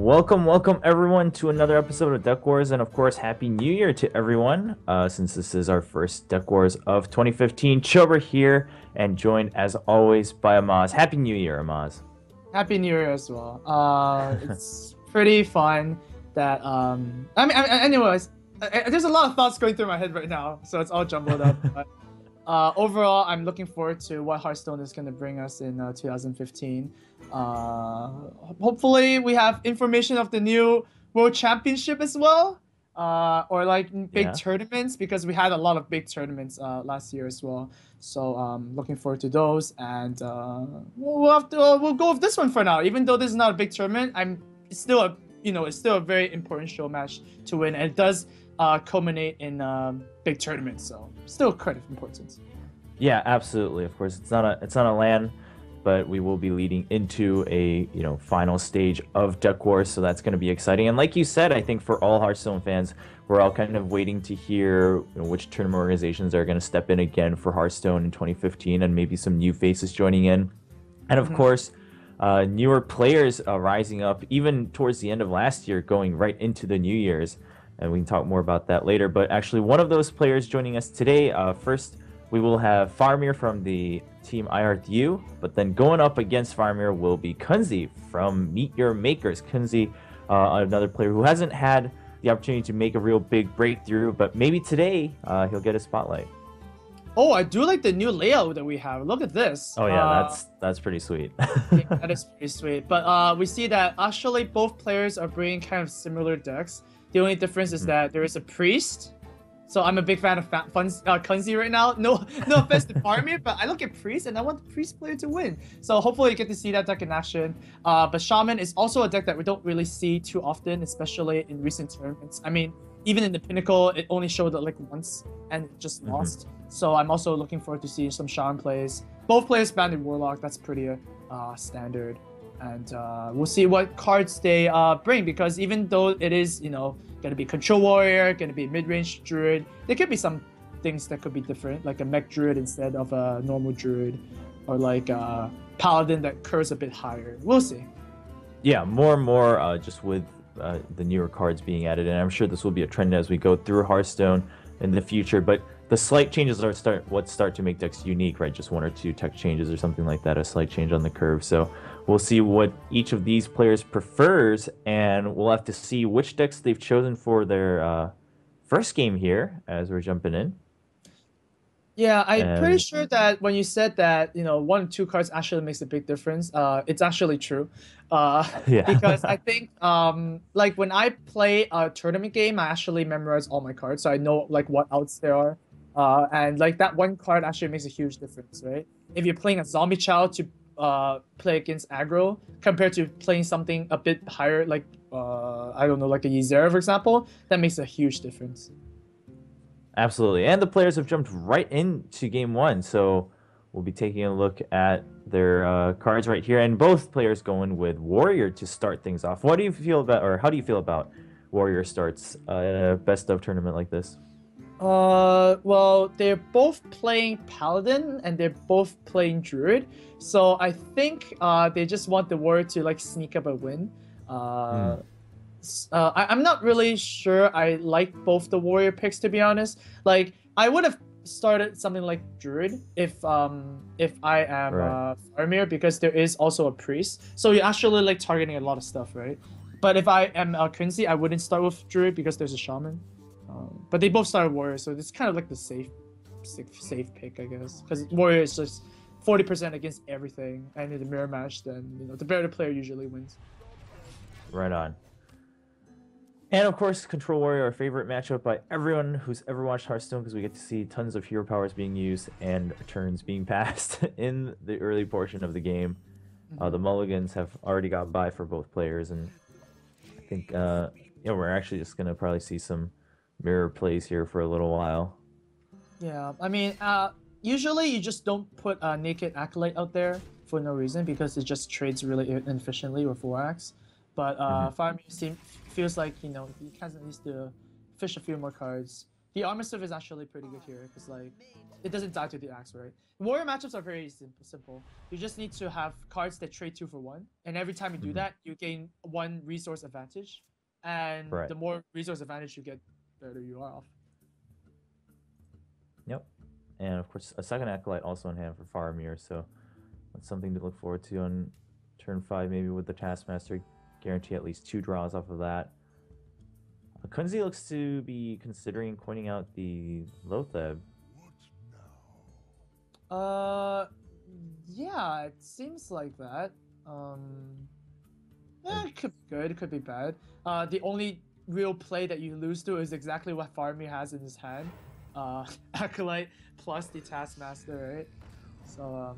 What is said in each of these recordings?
Welcome everyone to another episode of Deck Wars, and of course, Happy New Year to everyone. Since this is our first Deck Wars of 2015, Chobra here, and joined as always by Amaz. Happy New Year, Amaz. Happy New Year as well. It's pretty fun that anyways, there's a lot of thoughts going through my head right now, so it's all jumbled up. But overall, I'm looking forward to what Hearthstone is going to bring us in 2015. Hopefully, we have information of the new World Championship as well, or like big Yeah. tournaments because we had a lot of big tournaments last year as well. So looking forward to those, and we'll go with this one for now. Even though this is not a big tournament, it's still a very important show match to win, and it does culminate in big tournaments. So still quite important. Yeah, absolutely. Of course, it's not a LAN, but we will be leading into a final stage of Deck Wars, so that's going to be exciting. And like you said, I think for all Hearthstone fans, we're all kind of waiting to hear which tournament organizations are going to step in again for Hearthstone in 2015, and maybe some new faces joining in, and of course, newer players rising up, even towards the end of last year, going right into the New Year's. And we can talk more about that later. But actually, one of those players joining us today, first we will have Faramir from the team IRTU, but then going up against Faramir will be Kunzi from Meet Your Makers. Kunzi, another player who hasn't had the opportunity to make a real big breakthrough, but maybe today he'll get a spotlight. Oh, I do like the new layout that we have. Look at this. Oh yeah, that's pretty sweet. Yeah, that is pretty sweet. But we see that actually both players are bringing kind of similar decks. The only difference is that there is a priest. So I'm a big fan of Kunzi right now. No offense to Faramir, but I look at priest and I want the priest player to win. So hopefully you get to see that deck in action. But Shaman is also a deck that we don't really see too often, especially in recent tournaments. I mean, even in the Pinnacle, it only showed it like once and it just lost. So I'm also looking forward to seeing some Shaman plays. Both players banned in Warlock. That's pretty standard. And we'll see what cards they bring, because even though it is, going to be Control Warrior, going to be mid-range Druid, there could be some things that could be different, like a Mech Druid instead of a normal Druid, or like a Paladin that curves a bit higher. We'll see. Yeah, more and more just with the newer cards being added, and I'm sure this will be a trend as we go through Hearthstone in the future. But the slight changes are start to make decks unique, right? Just one or two tech changes or something like that, a slight change on the curve. So we'll see what each of these players prefers, and we'll have to see which decks they've chosen for their first game here as we're jumping in. Yeah, I'm pretty sure that when you said that, one or two cards actually makes a big difference, it's actually true. Yeah. Because I think, like when I play a tournament game, I actually memorize all my cards, so I know like what outs there are. And like that one card actually makes a huge difference, right? If you're playing a zombie child to play against aggro compared to playing something a bit higher, like I don't know, like a Ysera, for example, that makes a huge difference. Absolutely. And the players have jumped right into game one. So we'll be taking a look at their cards right here. And both players going with Warrior to start things off. What do you feel about, or how do you feel about Warrior starts in a best of tournament like this? Well, they're both playing Paladin and they're both playing Druid. So I think they just want the Warrior to like sneak up a win. I'm not really sure I like both the Warrior picks, to be honest. Like I would have started something like Druid if I am Faramir, because there is also a priest, so you're actually like targeting a lot of stuff, right? But if I am Kunzi, I wouldn't start with Druid because there's a Shaman. But they both started Warrior, so it's kind of like the safe pick, I guess, because Warrior is just 40% against everything, and in the mirror match, then the better player usually wins. Right on. And of course, Control Warrior, our favorite matchup by everyone who's ever watched Hearthstone, because we get to see tons of hero powers being used and turns being passed in the early portion of the game. The mulligans have already got by for both players, and I think we're actually just gonna probably see some mirror plays here for a little while. Yeah, I mean, usually you just don't put a Naked Acolyte out there for no reason, because it just trades really inefficiently with 4-axe. But Faramir feels like he kind of needs to fish a few more cards The armor stuff is actually pretty good here because like it doesn't die to the axe, right? Warrior matchups are very simple. You just need to have cards that trade 2 for 1, and every time you do that, you gain 1 resource advantage, and Right. the more resource advantage you get, the better you are off. Yep. And of course, a second Acolyte also in hand for Faramir, so that's something to look forward to on turn 5, maybe with the Taskmaster. Guarantee at least 2 draws off of that. Kunzi looks to be considering coining out the Lotheb. Yeah, it seems like that. Yeah, it could be good, it could be bad. The only real play that you lose to is exactly what Faramir has in his hand. Acolyte plus the Taskmaster, right? So,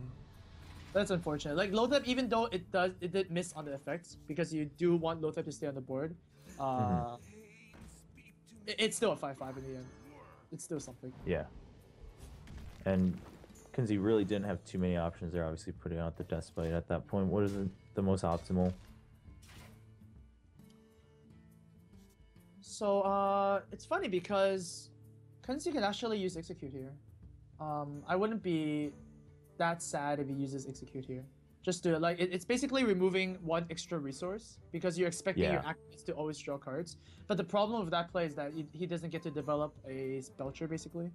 that's unfortunate. Like, Lotheb, even though it did miss on the effects, because you do want Lotheb to stay on the board, it's still a 5-5 in the end. It's still something. Yeah. And Kunzi really didn't have too many options there, obviously putting out the Despite at that point. What is the most optimal? So, it's funny because Kunzi can actually use Execute here. I wouldn't be that sad if he uses Execute here. Just to, like, it's basically removing 1 extra resource because you're expecting your activates to always draw cards. But the problem with that play is that he doesn't get to develop a Belcher, basically.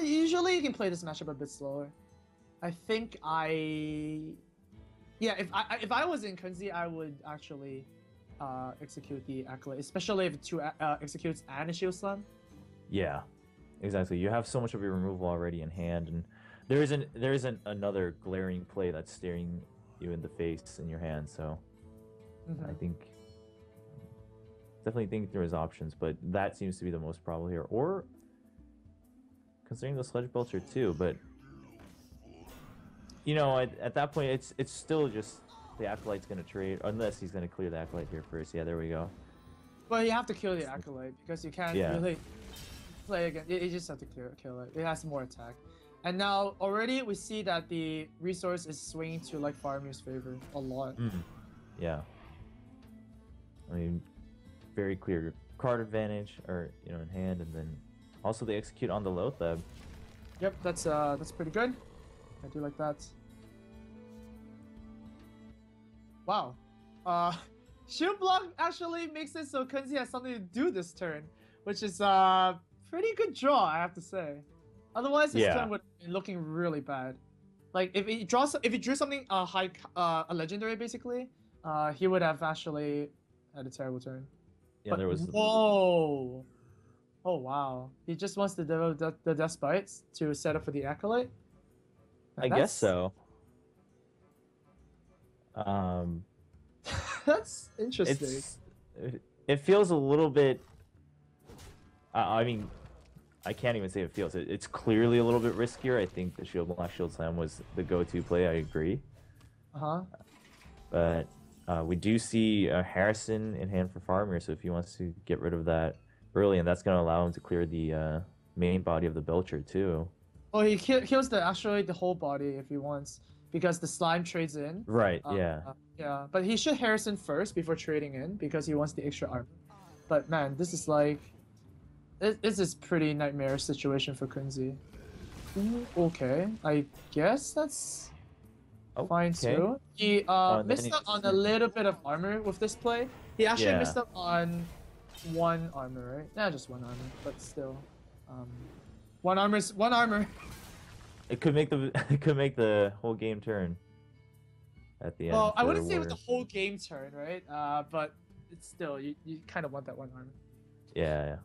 Usually you can play this matchup a bit slower. I think yeah, if I was in Kunzi, I would actually execute the Acolyte, especially if it 2 executes and a Shield Slam. Yeah, exactly. You have so much of your removal already in hand, and there isn't another glaring play that's staring you in the face in your hand. So I think definitely think there is options, but that seems to be the most probable here. Or considering the Sledge Belcher too, but you know, at that point, it's still just the Acolyte's going to trade, unless he's going to clear the Acolyte here first. Yeah, there we go. Well, you have to kill the Acolyte because you can't really play again. You just have to kill it. It has more attack. And now already we see that the resource is swinging to like Faramir's favor a lot. Yeah. I mean, very clear card advantage, or in hand, and then also they execute on the Lotheb. Yep, that's pretty good. I do like that. Wow. Shield block actually makes it so Kunzi has something to do this turn, which is pretty good draw, I have to say. Otherwise, his turn would be looking really bad. Like if he drew something a legendary basically, he would have actually had a terrible turn. Yeah, but, there was. Whoa! Oh wow! He just wants to develop the Despites to set up for the Acolyte. I guess so. That's interesting. It feels a little bit. I mean, I can't even say it feels. It's clearly a little bit riskier. I think the Shield Block Shield Slam was the go-to play. I agree. But we do see Harrison in hand for Faramir, so if he wants to get rid of that early, and that's going to allow him to clear the main body of the Belcher too. Oh, he kills actually the whole body if he wants, because the slime trades in. Right, yeah. Yeah, but he should Harrison first before trading in because he wants the extra armor. But man, this is like... This is pretty nightmare situation for Kunzi. Okay, I guess that's fine too. He missed out on a little bit of armor with this play. He actually missed out on 1 armor, right? Yeah, just 1 armor, but still. 1 armor's 1 armor. It could make the whole game turn at the end. Well, I wouldn't say with the whole game turn, right? But it's still you kind of want that 1 armor. Yeah.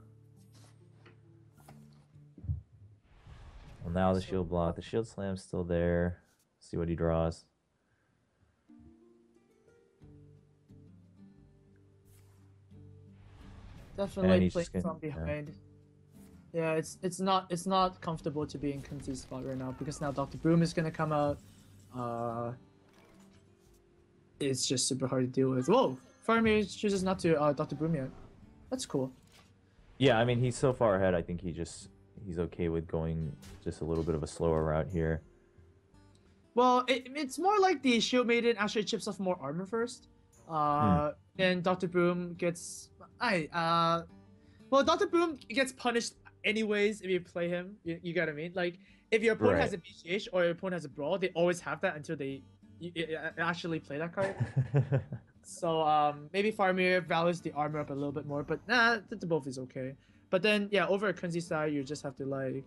Well, now the shield block, the shield slam's still there. See what he draws. Definitely playing from behind. Yeah, it's not comfortable to be in Kunzi's spot right now because now Dr. Boom is gonna come out. It's just super hard to deal with. Whoa! Faramir chooses not to Dr. Boom yet. That's cool. Yeah, I mean he's so far ahead. I think he's okay with going just a little bit of a slower route here. Well, it's more like the Shield Maiden actually chips off more armor first. Then Dr. Boom gets Well, Dr. Boom gets punished anyways if you play him. You get what I mean? Like, if your opponent has a Right. BGH or your opponent has a Brawl, they always have that until they actually play that card. So maybe Faramir values the armor up a little bit more, but nah, the both is okay. But then yeah, over at Kunzi side, you just have to like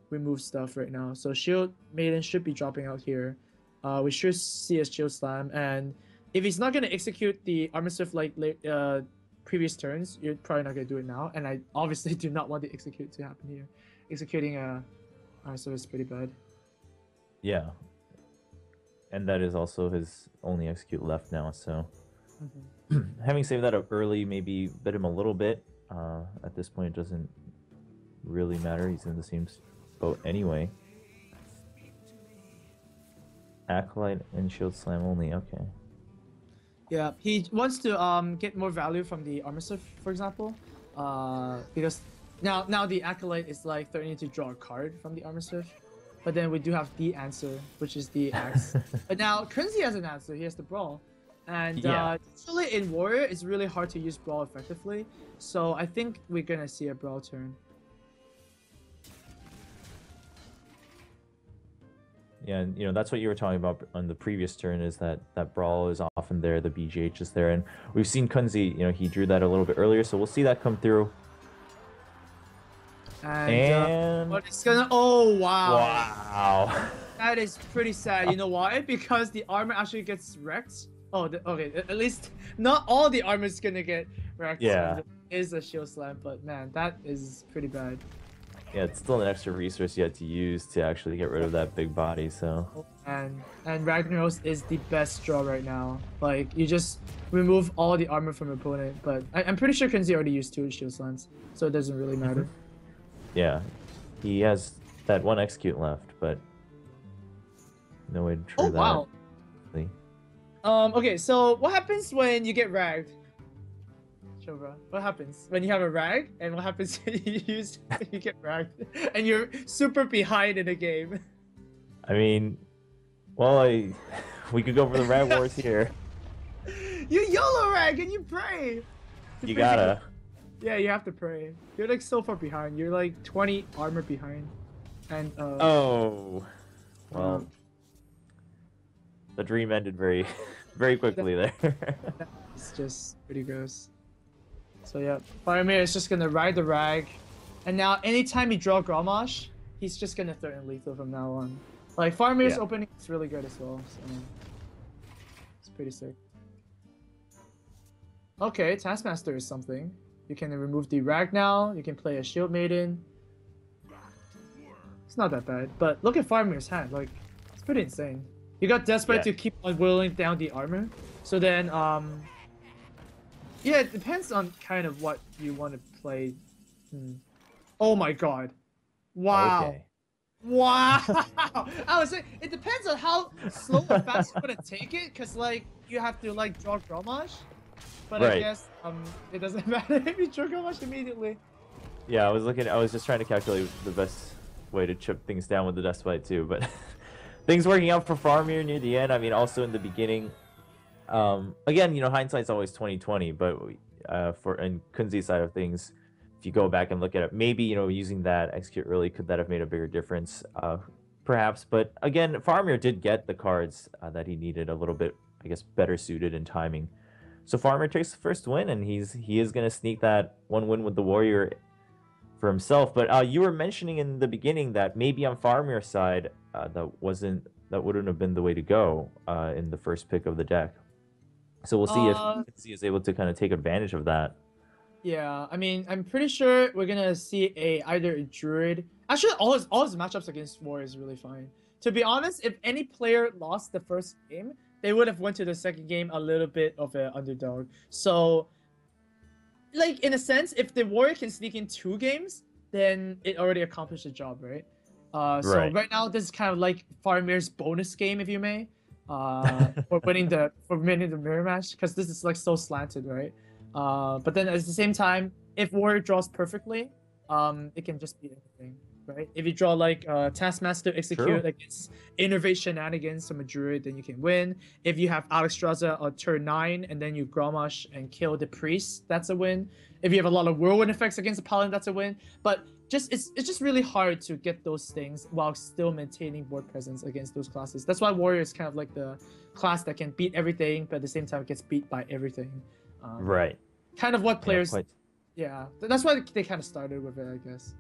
remove stuff right now. So Shield Maiden should be dropping out here. We should see a Shield Slam, and if he's not gonna execute the Armor Swift like previous turns, you're probably not gonna do it now. And I obviously do not want the execute to happen here. Executing Armor Swift is pretty bad. Yeah. And that is also his only execute left now, so having saved that up early, maybe bit him a little bit. At this point, it doesn't really matter. He's in the same boat anyway. Acolyte and Shield Slam only. Okay. Yeah, he wants to get more value from the Armor Swift, for example, because now the Acolyte is like threatening to draw a card from the Armor Swift, but then we do have the answer, which is the Axe. But now Kunzi has an answer. He has the Brawl. And usually in Warrior, it's really hard to use Brawl effectively. So I think we're gonna see a Brawl turn. Yeah, and that's what you were talking about on the previous turn, is that Brawl is often there, the BGH is there, and we've seen Kunzi, he drew that a little bit earlier, so we'll see that come through. And but it's gonna, oh wow. Wow. That is pretty sad. You know why? Because the armor actually gets wrecked. Oh, okay. At least not all the armor is gonna get wrecked. Yeah. It is a Shield Slam, but man, that is pretty bad. Yeah, it's still an extra resource you have to use to actually get rid of that big body, so. And Ragnaros is the best draw right now. Like, you just remove all the armor from your opponent, but I'm pretty sure Kunzi already used 2 Shield Slams, so it doesn't really matter. Yeah, he has that 1 execute left, but no way to trigger that. Wow. Really. Okay, so what happens when you get ragged? Chobra, what happens when you have a rag, and what happens when you get ragged and you're super behind in the game? I mean, well, we could go for the rag wars here. You YOLO rag and you pray. You gotta. Yeah, you have to pray. You're like so far behind. You're like 20 armor behind. And oh. Well. The dream ended very very quickly there. It's just pretty gross. So yeah, Faramir is just gonna ride the rag. And now anytime you draw Grommash, he's just gonna threaten lethal from now on. Like Faramir's opening is really good as well, so it's pretty sick. Okay, Taskmaster is something. You can remove the rag now, you can play a Shield Maiden. It's not that bad, but look at Faramir's hand, like, it's pretty insane. You got Desperate to keep on whittling down the armor. So then, yeah, it depends on kind of what you want to play. Oh my god. Wow. Okay. Wow. I was saying, it depends on how slow or fast you're going to take it, because, like, you have to, like, draw Grommash. But I guess, it doesn't matter if you draw Grommash immediately. Yeah, I was just trying to calculate the best way to chip things down with the Despite too, but things working out for Faramir near the end. I mean, also in the beginning. Again, hindsight's always 20/20, but for in Kunzi's side of things, if you go back and look at it, maybe using that execute early, could that have made a bigger difference? Perhaps, but again, Faramir did get the cards that he needed a little bit, I guess, better suited in timing. So Faramir takes the first win, and he is gonna sneak that 1 win with the Warrior for himself. But you were mentioning in the beginning that maybe on Faramir's side, that wouldn't have been the way to go in the first pick of the deck. So we'll see if Kunzi is able to kind of take advantage of that. Yeah, I mean, I'm pretty sure we're gonna see either a Druid. Actually, all his matchups against Warrior is really fine. To be honest, if any player lost the first game, they would have went to the second game a little bit of an underdog. So, like, in a sense, if the Warrior can sneak in 2 games, then it already accomplished the job, right? So right now, this is kind of like Faramir's bonus game, if you may, for winning the mirror match, because this is like so slanted, right? But then at the same time, if Warrior draws perfectly, it can just be anything. right? If you draw like Taskmaster True. Execute against Innervate Shenanigans from a Druid, then you can win. If you have Alexstrasza on turn 9 and then you Grommash and kill the Priest, that's a win. If you have a lot of Whirlwind effects against the Paladin, that's a win. But it's just really hard to get those things while still maintaining board presence against those classes. That's why Warrior is kind of like the class that can beat everything, but at the same time gets beat by everything. Right. Kind of what players... Quite, Yeah, that's why they kind of started with it, I guess.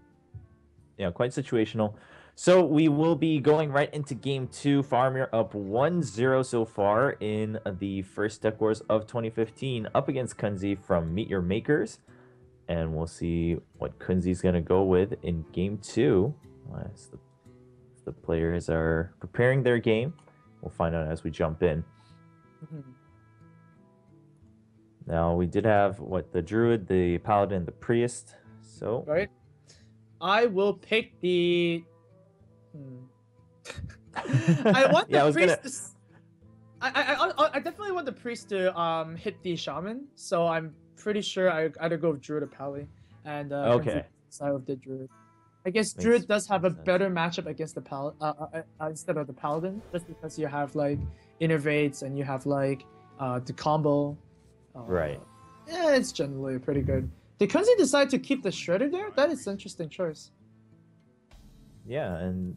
yeah, quite situational. So we will be going right into game 2. Faramir up 1-0 so far in the first Deck Wars of 2015 up against Kunzi from Meet Your Makers. And we'll see what Kunzi's going to go with in game 2 as the players are preparing their game. We'll find out as we jump in. Now, we did have, the Druid, the Paladin, the Priest. So... Right. I will pick the... I want the Priest I definitely want the Priest to hit the Shaman, so I'm pretty sure I either go with Druid or Pally, and okay. Side of the Druid. I guess Druid does have a better matchup against the instead of the Paladin, just because you have like Innervates and you have like the combo. Right. Yeah, it's generally pretty good. Did Kunzi decide to keep the Shredder there? That is an interesting choice. Yeah, and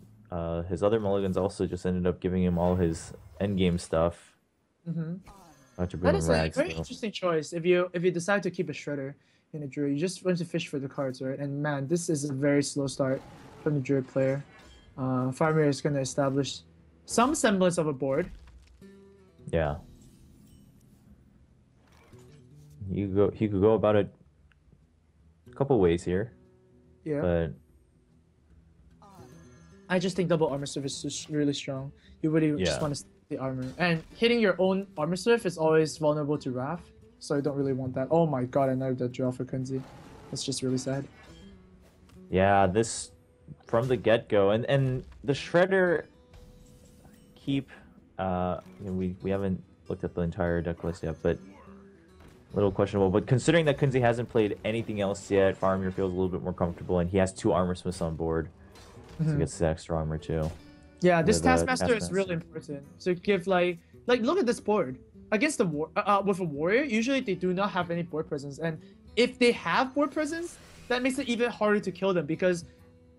his other mulligans also just ended up giving him all his endgame stuff. That is a very interesting choice. If you decide to keep a Shredder in a Druid, you just want to fish for the cards, right? And man, this is a very slow start from the Druid player. Faramir is going to establish some semblance of a board. Yeah. He could go about it a couple ways here. Yeah. But I just think double armor surf is really strong. You really just want to stick the armor. And hitting your own armor surf is always vulnerable to Wrath. So I don't really want that. Oh my god, another dead draw for Kunzi. That's just really sad. Yeah, this from the get-go. And the Shredder keep we haven't looked at the entire deck list yet, but a little questionable. But considering that Kunzi hasn't played anything else yet, Faramir feels a little bit more comfortable, and he has 2 armor smiths on board. So he gets the extra armor too. Yeah, this Taskmaster is really important. So give like look at this board. Against the with a warrior, usually they do not have any board presence, and if they have board presence, that makes it even harder to kill them, because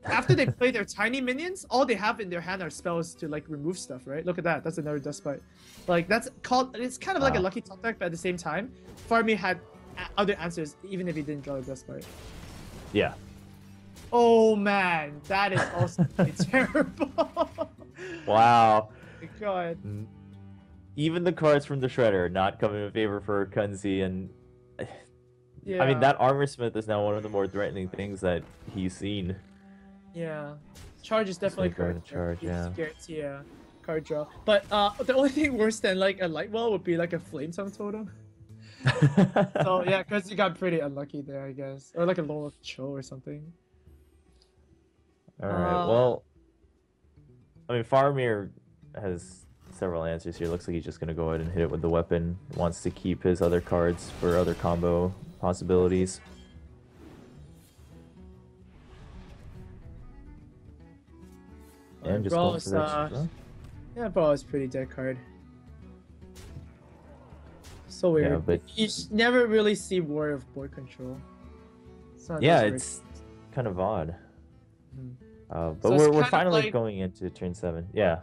after they play their tiny minions, all they have in their hand are spells to like remove stuff, right? Look at that. That's another Dustbite. Like it's kind of like a lucky top deck, but at the same time, Faramir had other answers even if he didn't draw a Dustbite. Yeah. Oh man, that is also really terrible. Wow. Oh my god. Even the cards from the Shredder are not coming in favor for Kunzi, and yeah. I mean that armor smith is now one of the more threatening things that he's seen. Yeah, charge is definitely correct. Charge, yeah. Guarantee a card draw. But the only thing worse than like a light wall would be like a flame tongue totem. So yeah, because you got pretty unlucky there, I guess, or like a low chill or something. All right. Well, I mean, Faramir has several answers here. Looks like he's just gonna go ahead and hit it with the weapon. Wants to keep his other cards for other combo possibilities. And just Brawl going for that. Yeah, Brawl is pretty dead card. So weird. Yeah, but you never really see Warrior of board control. So yeah, it's kind of odd. But so we're finally like... going into turn 7. Yeah.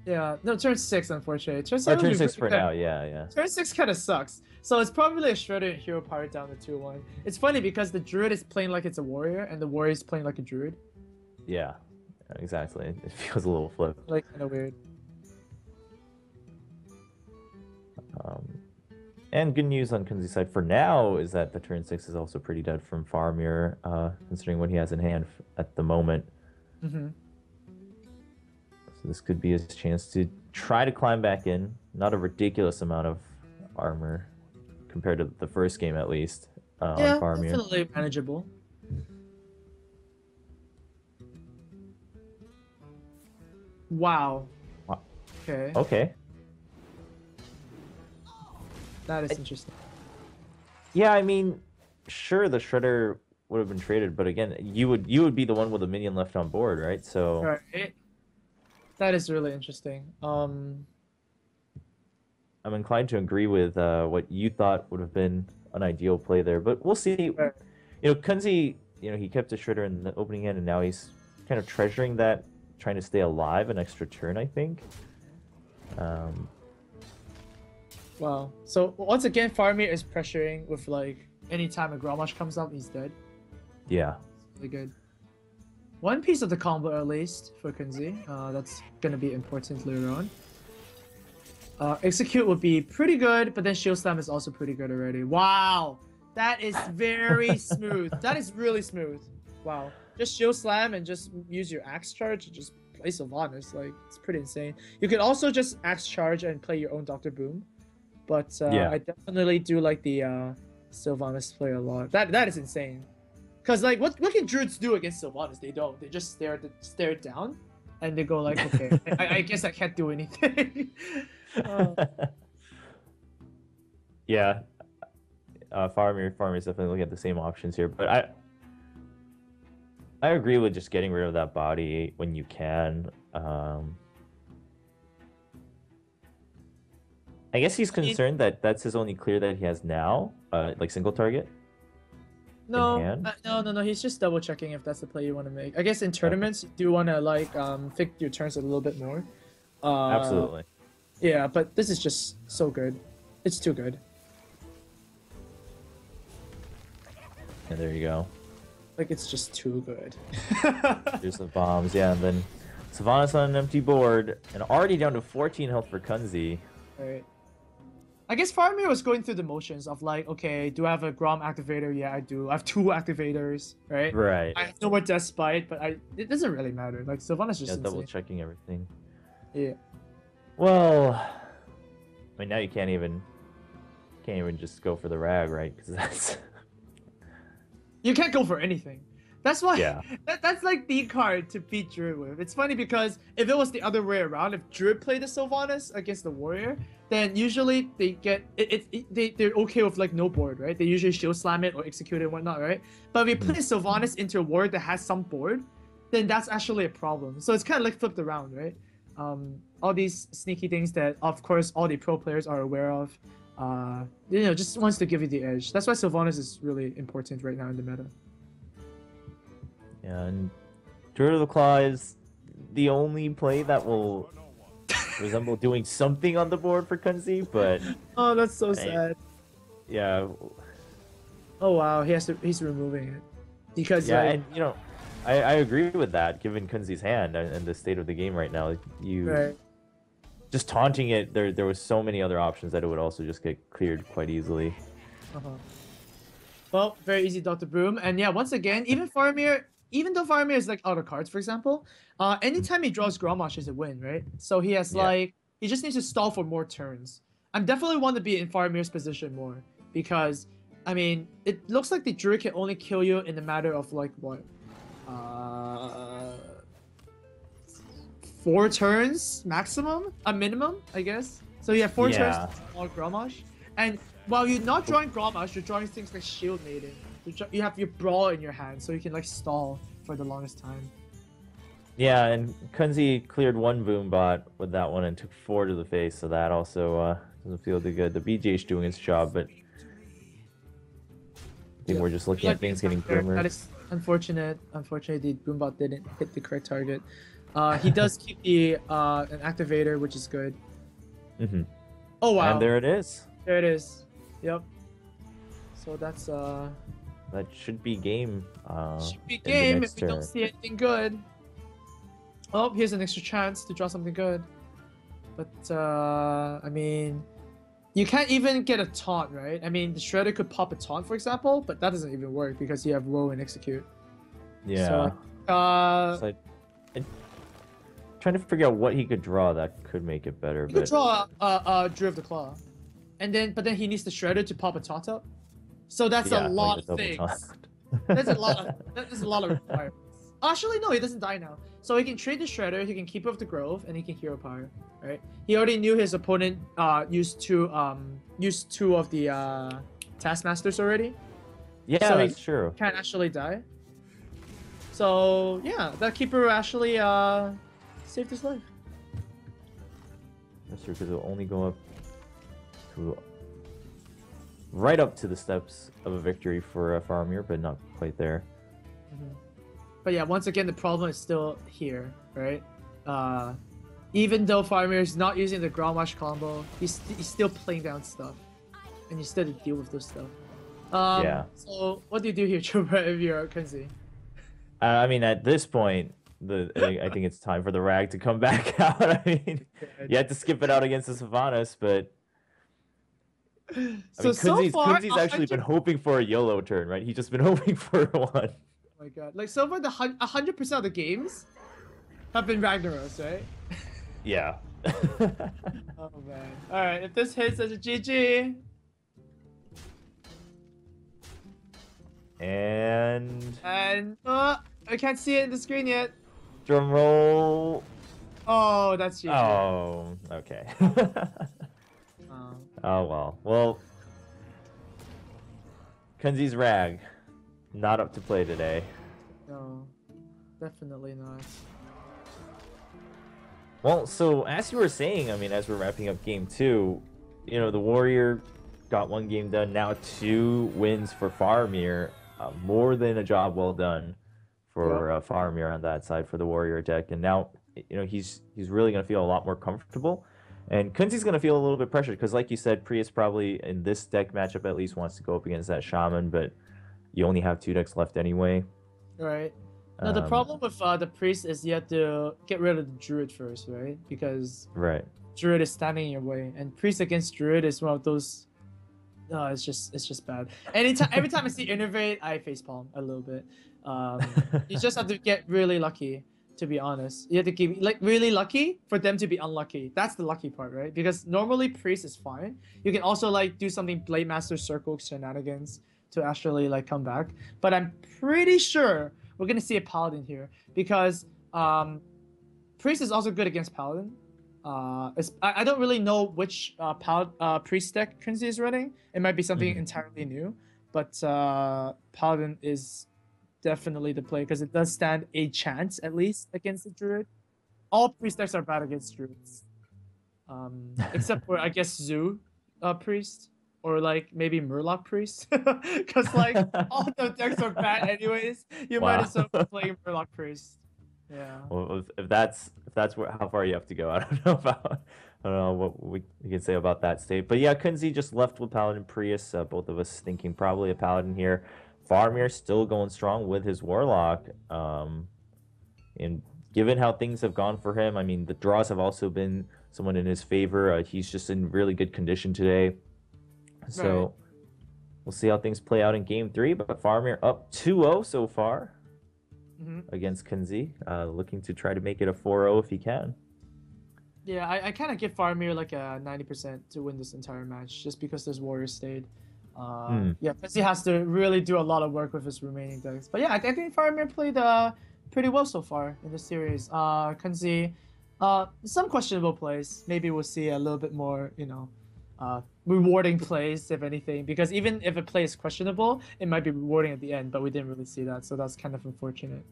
Yeah, no, turn 6, unfortunately. Turn 7 turn 6 for now, yeah. Turn 6 kind of sucks. So it's probably a Shredder and Hero Power down to 2-1. It's funny because the Druid is playing like it's a Warrior, and the Warrior is playing like a Druid. Yeah, exactly. It feels a little flipped. Like, kind of weird. And good news on Kunzi's side for now is that the turn 6 is also pretty dead from Faramir, considering what he has in hand at the moment. So this could be his chance to try to climb back in. Not a ridiculous amount of armor compared to the first game, at least. On Faramir. Definitely manageable. Wow. Okay. Okay. That is interesting. Yeah, I mean, sure, the Shredder would have been traded, but again, you would be the one with a minion left on board, right? So Right. That is really interesting. I'm inclined to agree with what you thought would have been an ideal play there, but we'll see. Right. Kunzi, he kept a Shredder in the opening hand, and now he's kind of treasuring that, trying to stay alive an extra turn, I think. Wow. So once again, Faramir is pressuring with like anytime a Grommash comes up, he's dead. Yeah. Really good. One piece of the combo at least for Kunzi. That's gonna be important later on. Execute would be pretty good, but then Shield Slam is also pretty good already. Wow, that is very smooth. That is really smooth. Wow, just Shield Slam and just use your Axe Charge and just play Sylvanas. Like, it's pretty insane. You could also just Axe Charge and play your own Dr. Boom. But Yeah. I definitely do like the Sylvanas play a lot. That is insane. Cause like what can Druids do against Sylvanas? They don't. They just stare it down, and they go like, okay, I guess I can't do anything. Yeah. Faramir is definitely looking at the same options here, but I agree with just getting rid of that body when you can. I guess he's concerned that that's his only clear that he has now, like single target. No, hand? no. He's just double checking if that's the play you want to make. I guess in tournaments you do want to like fix your turns a little bit more. Absolutely. Yeah, but this is just so good. It's too good. And there you go. Like, it's just too good. There's the bombs, yeah, and then Sylvanas on an empty board, and already down to 14 health for Kunzi. Right. I guess Faramir was going through the motions of like, okay, do I have a Grom activator? Yeah, I do. I have 2 activators, right? Right. I have no more Death Spite, but it doesn't really matter. Like, Sylvanas just insane. Double checking everything. Yeah. Well, I mean, now you can't even just go for the rag, right? Because that's You can't go for anything. That's why. Yeah. That's like the card to beat Druid with. It's funny because if it was the other way around, if Druid played the Sylvanas against the Warrior, then usually they get they're okay with like no board, right? They usually Shield Slam it or execute it and whatnot, right? But if you play Sylvanas into a Warrior that has some board, then that's actually a problem. So it's kind of like flipped around, right? All these sneaky things that, of course, all the pro players are aware of. Just wants to give you the edge. That's why Sylvanas is really important right now in the meta. Yeah, and Druid of the Claw is the only play that will resemble doing something on the board for Kunzi, but Oh, that's so sad. yeah. Oh wow, he's removing it because Yeah, like, and I agree with that. Given Kunzi's hand and the state of the game right now, right. just taunting it. There was so many other options that it would also just get cleared quite easily. Well, very easy Dr. Boom, and yeah, once again, even though Faramir is like out of cards, for example, anytime he draws Grommash is a win, right? So he has he just needs to stall for more turns. I'm definitely want to be in Faramir's position more because, I mean, it looks like the Druid can only kill you in a matter of like what, 4 turns maximum, a minimum, I guess. So you have 4 turns to draw Grommash, and while you're not drawing Grommash, you're drawing things like Shield Maiden. You have your Brawl in your hand, so you can like stall for the longest time. Yeah, and Kunzi cleared 1 boom bot with that one and took 4 to the face, so that also doesn't feel too good. The BJ's doing its job, but I think we're just looking at things getting grimmer. That is unfortunate. Unfortunately, the boombot didn't hit the correct target. He does keep the an activator, which is good. Oh wow! And there it is. There it is. Yep. So that's that should be game. Should be game if we don't see anything good. Oh, here's an extra chance to draw something good. But I mean, you can't even get a taunt, right? I mean, the Shredder could pop a taunt, for example, but that doesn't even work because you have row and execute. Yeah. So, I'm trying to figure out what he could draw that could make it better. He could draw Druid of the Claw, but then he needs the Shredder to pop a taunt up. So that's a lot of things. That's a lot of requirements. Actually, no, he doesn't die now. So he can trade the Shredder, he can keep up the Grove, and he can Hero Power, right? He already knew his opponent used 2 of the Taskmasters already. Yeah, so that's he true. can't actually die. So yeah, that keeper actually saved his life. That's true, because it'll only go up to right up to the steps of a victory for Faramir, but not quite there. But yeah, once again, the problem is still here, right? Even though Faramir is not using the ground wash combo, he's still playing down stuff, and you still have to deal with those stuff. Yeah. So what do you do here, Chobra, if you're Kunzi? I mean, at this point, I think it's time for the rag to come back out. I mean, you had to skip it out against the Sylvanas, but I mean, So far, Kunzi's actually been hoping for a YOLO turn, right? He's just been hoping for one. Oh my god! Like so far, the 100% of the games have been Ragnaros, right? Yeah. Oh man! All right, if this hits as a GG. And I can't see it in the screen yet. drum roll. Oh, that's GG. Oh, okay. Oh well. Well, Kunzi's rag, not up to play today. No, definitely not. Well, so as you were saying, I mean, as we're wrapping up game 2, you know, the Warrior got 1 game done. Now 2 wins for Faramir. More than a job well done for Faramir on that side for the Warrior deck. And now, you know, he's really going to feel a lot more comfortable. And Kunzi's going to feel a little bit pressured because, like you said, Prius probably in this deck matchup at least wants to go up against that Shaman, but you only have 2 decks left anyway. Right. Now, the problem with the Priest is you have to get rid of the Druid first, right? Because Druid is standing in your way. And Priest against Druid is one of those... No, it's just bad. Every time I see Innervate, I facepalm a little bit. You just have to get really lucky, to be honest. You have to give really lucky for them to be unlucky. That's the lucky part, right? Because normally Priest is fine. You can also do something Blade Master Circle shenanigans to actually come back. But I'm pretty sure we're gonna see a Paladin here because Priest is also good against Paladin. I don't really know which Priest deck Kunzi is running. It might be something entirely new, but Paladin is definitely the play because it does stand a chance at least against the Druid. All Priest decks are bad against Druids, except for I guess Zoo Priest or maybe Murloc Priest, because all the decks are bad anyways. You might as well be playing Murloc Priest. Yeah. Well, if that's how far you have to go, I don't know what we can say about that state. But yeah, Kunzi just left with Paladin Prius. Both of us thinking probably a Paladin here. Faramir still going strong with his Warlock. And given how things have gone for him, I mean, the draws have also been somewhat in his favor. He's just in really good condition today. So we'll see how things play out in game 3. But Faramir up 2-0 so far. Against Kunzi, looking to try to make it a 4-0 if he can. Yeah, I kind of give Faramir a 90% to win this entire match just because there's Warrior stayed. Yeah, Kunzi has to really do a lot of work with his remaining decks. But yeah, I think Faramir played pretty well so far in the series. Kunzi, some questionable plays. Maybe we'll see a little bit more, rewarding plays, if anything, because even if a play is questionable, it might be rewarding at the end, but we didn't really see that, so that's kind of unfortunate.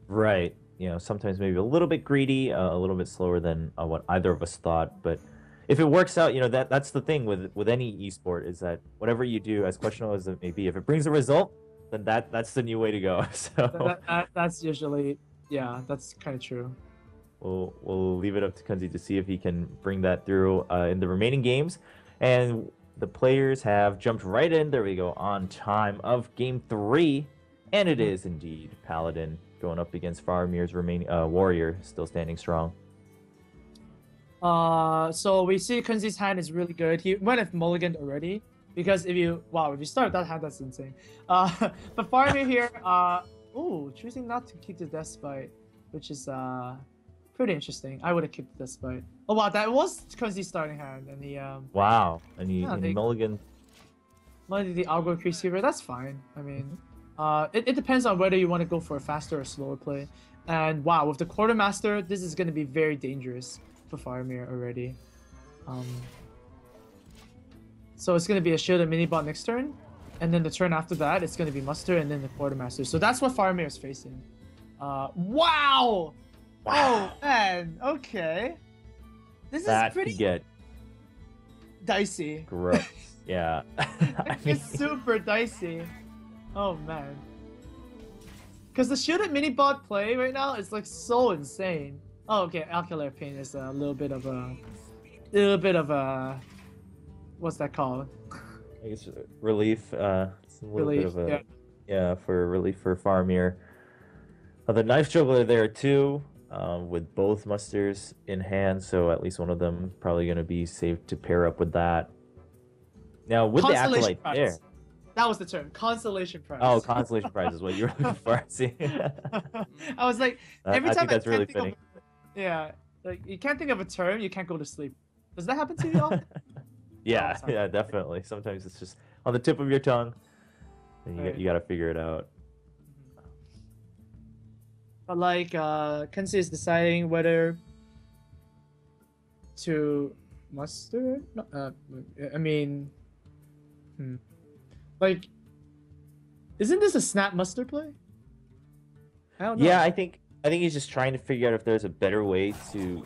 Right. Sometimes maybe a little bit greedy, a little bit slower than what either of us thought, but if it works out, that's the thing with any esport is that whatever you do, as questionable as it may be, if it brings a result, then that's the new way to go. So that's usually, yeah, that's kind of true. We'll leave it up to Kunzi to see if he can bring that through in the remaining games. And the players have jumped right in, there we go, on time of game 3. And it is indeed Paladin going up against Faramir's remaining Warrior, still standing strong. So we see Kunzi's hand is really good. He might have mulliganed already. Because if you start with that hand, that's insane. But Faramir here, choosing not to kick the Despite, which is pretty interesting. I would have kicked the Despite. Oh wow, that was Kunzi's starting hand, and he wow, and he mulligan. The Algo Crease Keeper, that's fine. I mean, it depends on whether you want to go for a faster or slower play. And wow, with the Quartermaster, this is going to be very dangerous for Faramir already. So it's going to be a shield and mini bot next turn. and then the turn after that, it's gonna be Muster and then the Quartermaster. So that's what Faramir is facing. Wow! Oh man, okay. This That is pretty could get dicey. gross. Yeah. I mean, It's super dicey. Oh man. Because the shoot at mini bot play right now is like so insane. Oh, okay. Alkalar Pain is a little bit of a, what's that called? I guess relief. It's a little bit Relief, of a yeah. for relief for Faramir. The knife juggler there too, with both musters in hand, so at least one of them probably going to be safe to pair up with that. Now with the Constellation acolyte prize. there. That was the term. Constellation prize. Oh, consolation prize is what you were looking for. See, I was like, every I time think that's really can't think fitting. yeah, like you can't think of a term, you can't go to sleep. Does that happen to you all? Yeah, Oh, sorry. yeah, definitely. Sometimes it's just on the tip of your tongue, and Right. you got to figure it out. But like, Kunzi is deciding whether to muster. No, I mean, like, isn't this a snap muster play? I don't know. Yeah, I think he's just trying to figure out if there's a better way to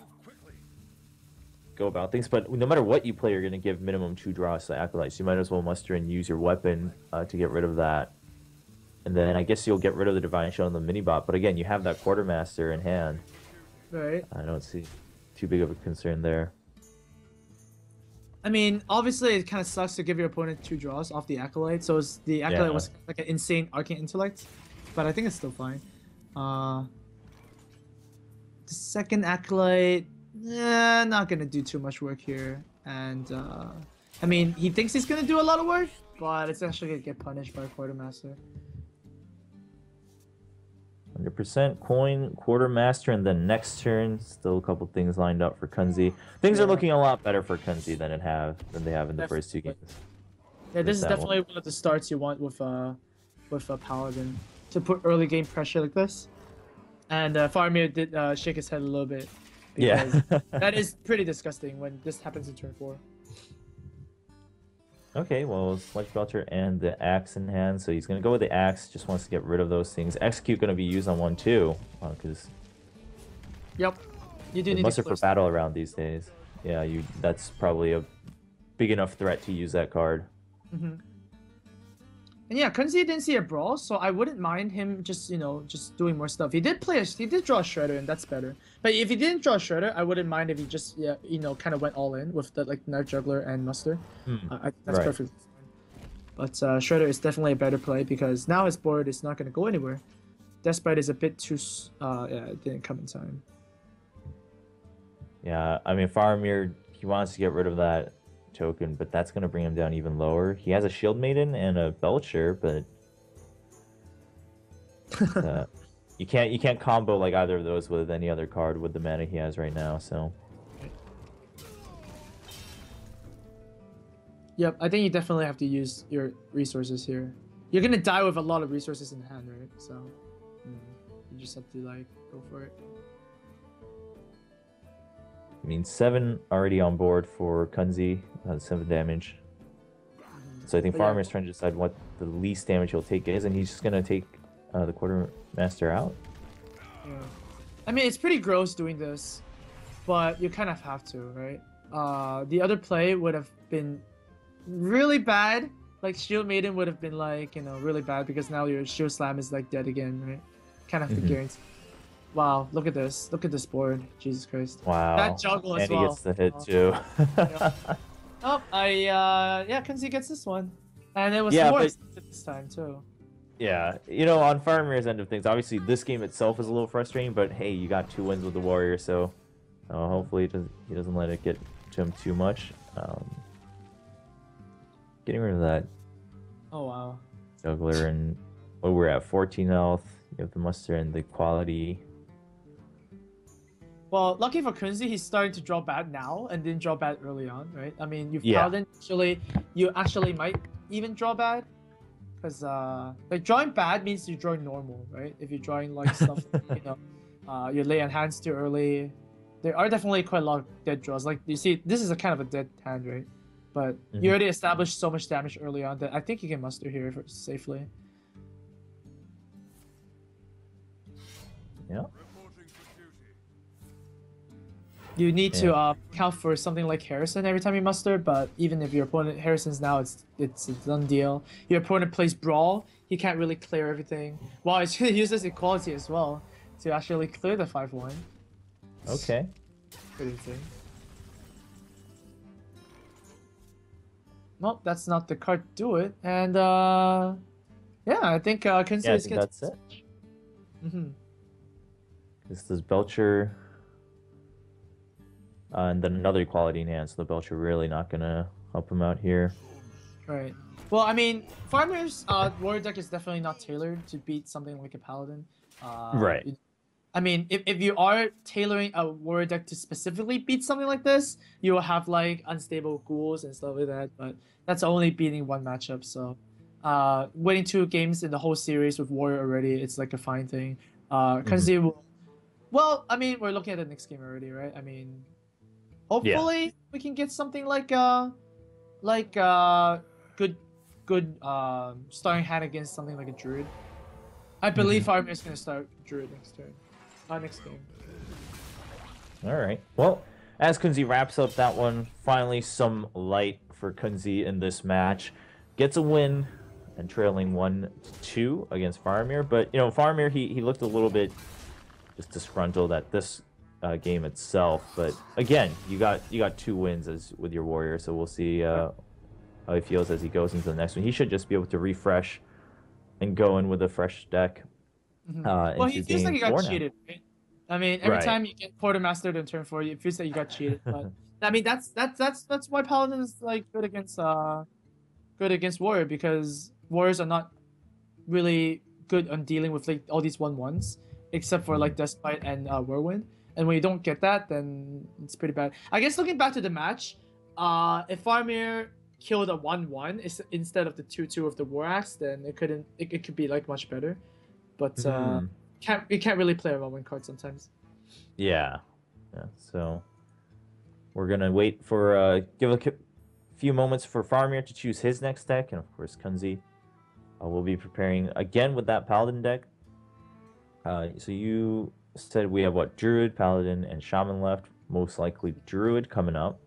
go about things. But no matter what you play, you're going to give minimum 2 draws to acolytes. You might as well muster and use your weapon to get rid of that. And then I guess you'll get rid of the Divine Shield and the mini-bot. But again, you have that Quartermaster in hand. Right. I don't see too big of a concern there. I mean, obviously, it kind of sucks to give your opponent 2 draws off the acolyte. So the acolyte Yeah. was like an insane arcane intellect, but I think it's still fine. The second acolyte, not gonna do too much work here. And I mean, he thinks he's gonna do a lot of work, but it's actually gonna get punished by a Quartermaster. 100% coin, Quartermaster, and then next turn, still a couple things lined up for Kunzi. Things are looking a lot better for Kunzi than they have in the first 2 games. Yeah, this is that definitely one of the starts you want with a Paladin to put early game pressure like this. And Faramir did shake his head a little bit. Yeah. That is pretty disgusting when this happens in turn 4. Okay, well, Sledge Belcher and the axe in hand, so he's going to go with the axe, just wants to get rid of those things. Execute going to be used on 1 too, because Yep. You do need muster to for battle around these days. Yeah, that's probably a big enough threat to use that card. And yeah, Kunzi didn't see a brawl, so I wouldn't mind him just doing more stuff. He did draw a Shredder, and that's better. But if he didn't draw a Shredder, I wouldn't mind if he just kind of went all in with the like Knife Juggler and Muster. That's Right. perfect. But Shredder is definitely a better play because now his board is not going to go anywhere. Deathbite is a bit too it didn't come in time. Yeah, I mean, Faramir, he wants to get rid of that token, but that's going to bring him down even lower. He has a Shield Maiden and a Belcher, but you can't combo like either of those with any other card with the mana he has right now, so Yep, I think you definitely have to use your resources here. You're gonna die with a lot of resources in hand, right? So you just have to like go for it. I mean, 7 already on board for Kunzi, 7 damage. So I think But yeah. Faramir's trying to decide what the least damage he'll take is, and he's just gonna take the Quartermaster out. Yeah. I mean, it's pretty gross doing this, but you kind of have to, right? The other play would have been really bad. Like Shield Maiden would have been like, really bad because now your Shield Slam is like dead again, right? Kind of guarantee. Wow, look at this. Look at this board. Jesus Christ. Wow. That juggle as and he well. gets the hit too. Yeah. Oh, Kunzi gets this one. And it was Yeah, more but- expensive this time too. Yeah, on Faramir's end of things, obviously this game itself is a little frustrating, but hey, you got 2 wins with the Warrior, so hopefully he doesn't let it get to him too much. Getting rid of that Oh wow. Juggler, and we're at 14 health. You have the Muster and the Quality. Well, lucky for Kunzi, he's starting to draw bad now and didn't draw bad early on, right? I mean, you actually might even draw bad. Because like drawing bad means you're drawing normal, right? If you're drawing like stuff, you lay on hands too early. There are definitely quite a lot of dead draws. Like you see, this is a kind of a dead hand, right? But you already established so much damage early on that I think you can muster here safely. Yeah. You need to count for something like Harrison every time you muster, but even if your opponent Harrison's now, it's a done deal. Your opponent plays Brawl, he can't really clear everything. Wow, he uses Equality as well to actually clear the 5-1. Okay. Pretty insane. Nope, that's not the card to do it. And yeah, I think Kunzi I is think getting. that's it. Mm-hmm. This is Belcher. And then another equality in hand, so the Belcher really not gonna help him out here. Right. Well, I mean, Faramir's warrior deck is definitely not tailored to beat something like a paladin. Right. I mean, if you are tailoring a warrior deck to specifically beat something like this, you will have like unstable ghouls and stuff like that. But that's only beating one matchup. So, winning 2 games in the whole series with warrior already, it's like a fine thing. Kunzi will. Well, I mean, we're looking at the next game already, right? I mean, hopefully we can get something like good starting hand against something like a druid. I believe Faramir is gonna start druid next turn. Next game. All right. Well, as Kunzi wraps up that one, finally some light for Kunzi in this match. Gets a win and trailing 1-2 against Faramir. But you know, Faramir he looked a little bit just disgruntled at this game itself. But again, you got 2 wins as with your warrior, so we'll see how he feels as he goes into the next one. He should just be able to refresh and go in with a fresh deck. Well, he feels like he got cheated, right? I mean, every time you get Quartermaster in turn 4, it feels like you got cheated. But I mean, that's why Paladin is like good against Warrior, because Warriors are not really good on dealing with like all these 1/1s, except for like Despite and Whirlwind. And when you don't get that, then it's pretty bad. I guess looking back to the match, if Faramir killed a 1/1 instead of the 2/2 of the War Axe, then it could be like much better. But you can't really play a 1/1 card sometimes. Yeah. So we're gonna wait for give a few moments for Faramir to choose his next deck, and of course Kunzi will be preparing again with that Paladin deck. So you said we have what, Druid, Paladin, and Shaman left. Most likely Druid coming up.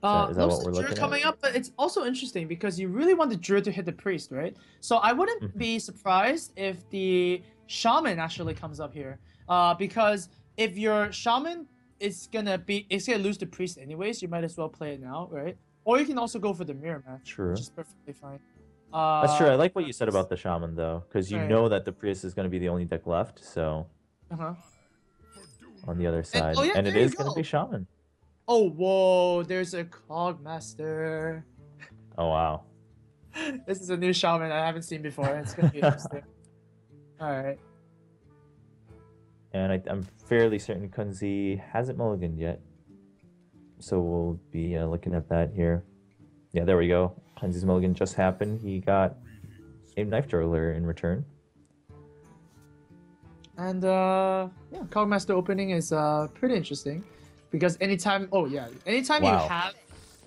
Is that what we're looking at? Coming up, but it's also interesting because you really want the Druid to hit the Priest, right? So I wouldn't be surprised if the Shaman actually comes up here. Because if your Shaman is gonna lose the Priest anyways, you might as well play it now, right? Or you can also go for the Mirror match, True. which is perfectly fine. That's true. I like what you said about the Shaman, though, because you know that the Priest is going to be the only deck left, so on the other side. And it is going to be Shaman. Oh, whoa, there's a Cogmaster. Oh, wow. This is a new Shaman I haven't seen before. It's going to be interesting. Alright. And I'm fairly certain Kunzi hasn't mulliganed yet. So we'll be looking at that here. Yeah, there we go. Kunzi's mulligan just happened. He got a Knife Driller in return. And yeah, Cogmaster opening is pretty interesting. Because anytime you have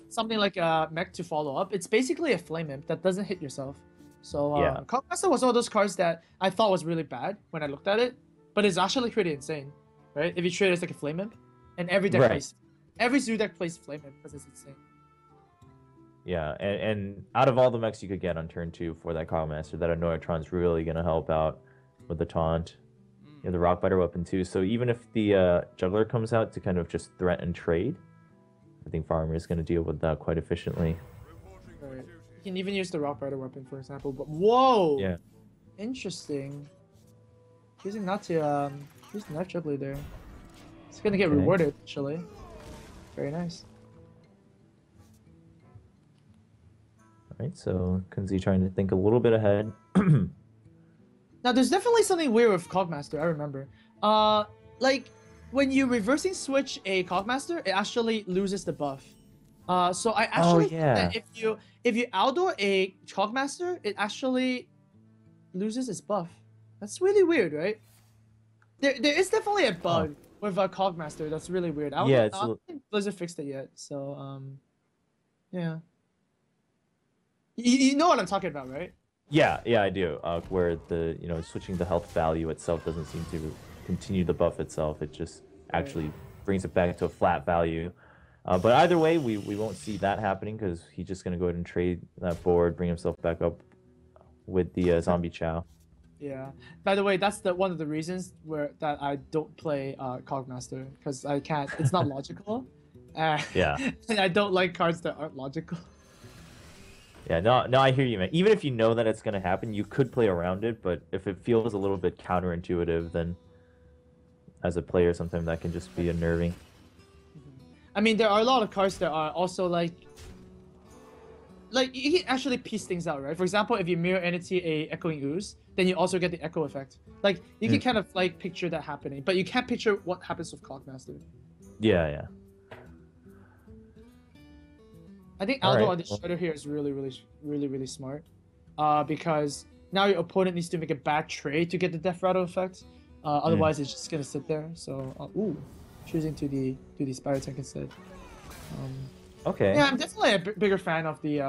something like a mech to follow up, it's basically a Flame Imp that doesn't hit yourself. So Cogmaster was one of those cards that I thought was really bad when I looked at it, but it's actually pretty insane, right? If you treat it as like a Flame Imp, and every Zoo deck plays Flame Imp because it's insane. Yeah, and out of all the mechs you could get on turn 2 for that Cogmaster, that Annoyatron's really going to help out with the taunt. You have the Rockbiter weapon too, so even if the Juggler comes out to kind of just threaten trade, I think Faramir is going to deal with that quite efficiently. Right. You can even use the Rockbiter weapon, for example. But whoa! Yeah. Interesting. Choosing not to use the Knife Juggler there. It's going to get rewarded, actually. Very nice. Alright, so Kunzi trying to think a little bit ahead. Now, there's definitely something weird with Cogmaster, I remember. Like, when you reversing switch a Cogmaster, it actually loses the buff. So I actually think that if you outdoor a Cogmaster, it actually loses its buff. That's really weird, right? There is definitely a bug with a Cogmaster that's really weird. I don't think Blizzard fixed it yet, so Yeah. You know what I'm talking about, right? Yeah, yeah, I do. Where the switching the health value itself doesn't seem to continue the buff itself. It just Right. actually brings it back to a flat value. But either way, we won't see that happening because he's just gonna go ahead and trade that board, bring himself back up with the zombie chow. Yeah. By the way, that's the one of the reasons where that I don't play Cogmaster because I can't. It's not logical, uh, Yeah. and I don't like cards that aren't logical. Yeah, no, no, I hear you, man. Even if you know that it's gonna happen, you could play around it, but if it feels a little bit counterintuitive, then as a player, sometimes that can just be unnerving. I mean, there are a lot of cards that are also like you can actually piece things out, right? For example, if you mirror entity a echoing ooze, then you also get the echo effect. Like you can kind of like picture that happening, but you can't picture what happens with Clockmaster. Yeah, yeah. I think All Aldo right. on the Well, Shredder here is really smart, because now your opponent needs to make a bad trade to get the Death Rattle effect. Otherwise, it's just gonna sit there. So, ooh, choosing to the Spider Tank instead. Um, okay. yeah, I'm definitely a bigger fan of the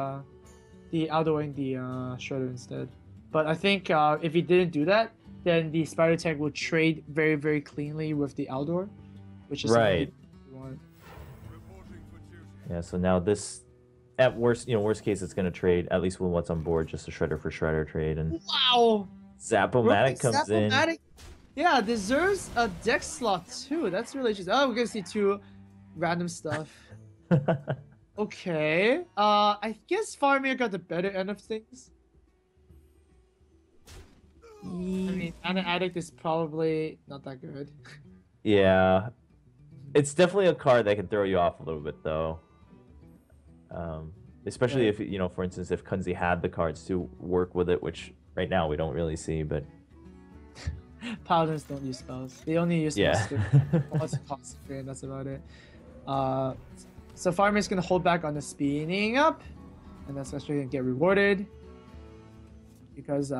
Aldoing the Shredder instead. But I think if he didn't do that, then the Spider Tank will trade very cleanly with the Aldor, which is something Right. we want. Yeah. So now this, at worst, worst case, it's gonna trade at least with what's on board, just a shredder for shredder trade, and Wow! Rolling Zap-O-Matic comes in. Zap-O-Matic, yeah, deserves a deck slot too. That's really just. Oh, we're gonna see two random stuff. Okay. I guess Faramir got the better end of things. I mean, Mana Addict is probably not that good. Yeah, it's definitely a card that can throw you off a little bit, though. Especially Right. if for instance, if Kunzi had the cards to work with it, which right now we don't really see, but Paladins don't use spells. They only use yeah. Muster. Also concentrate, and that's about it. Uh, so Faramir's gonna hold back on the spinning up, and that's actually gonna get rewarded because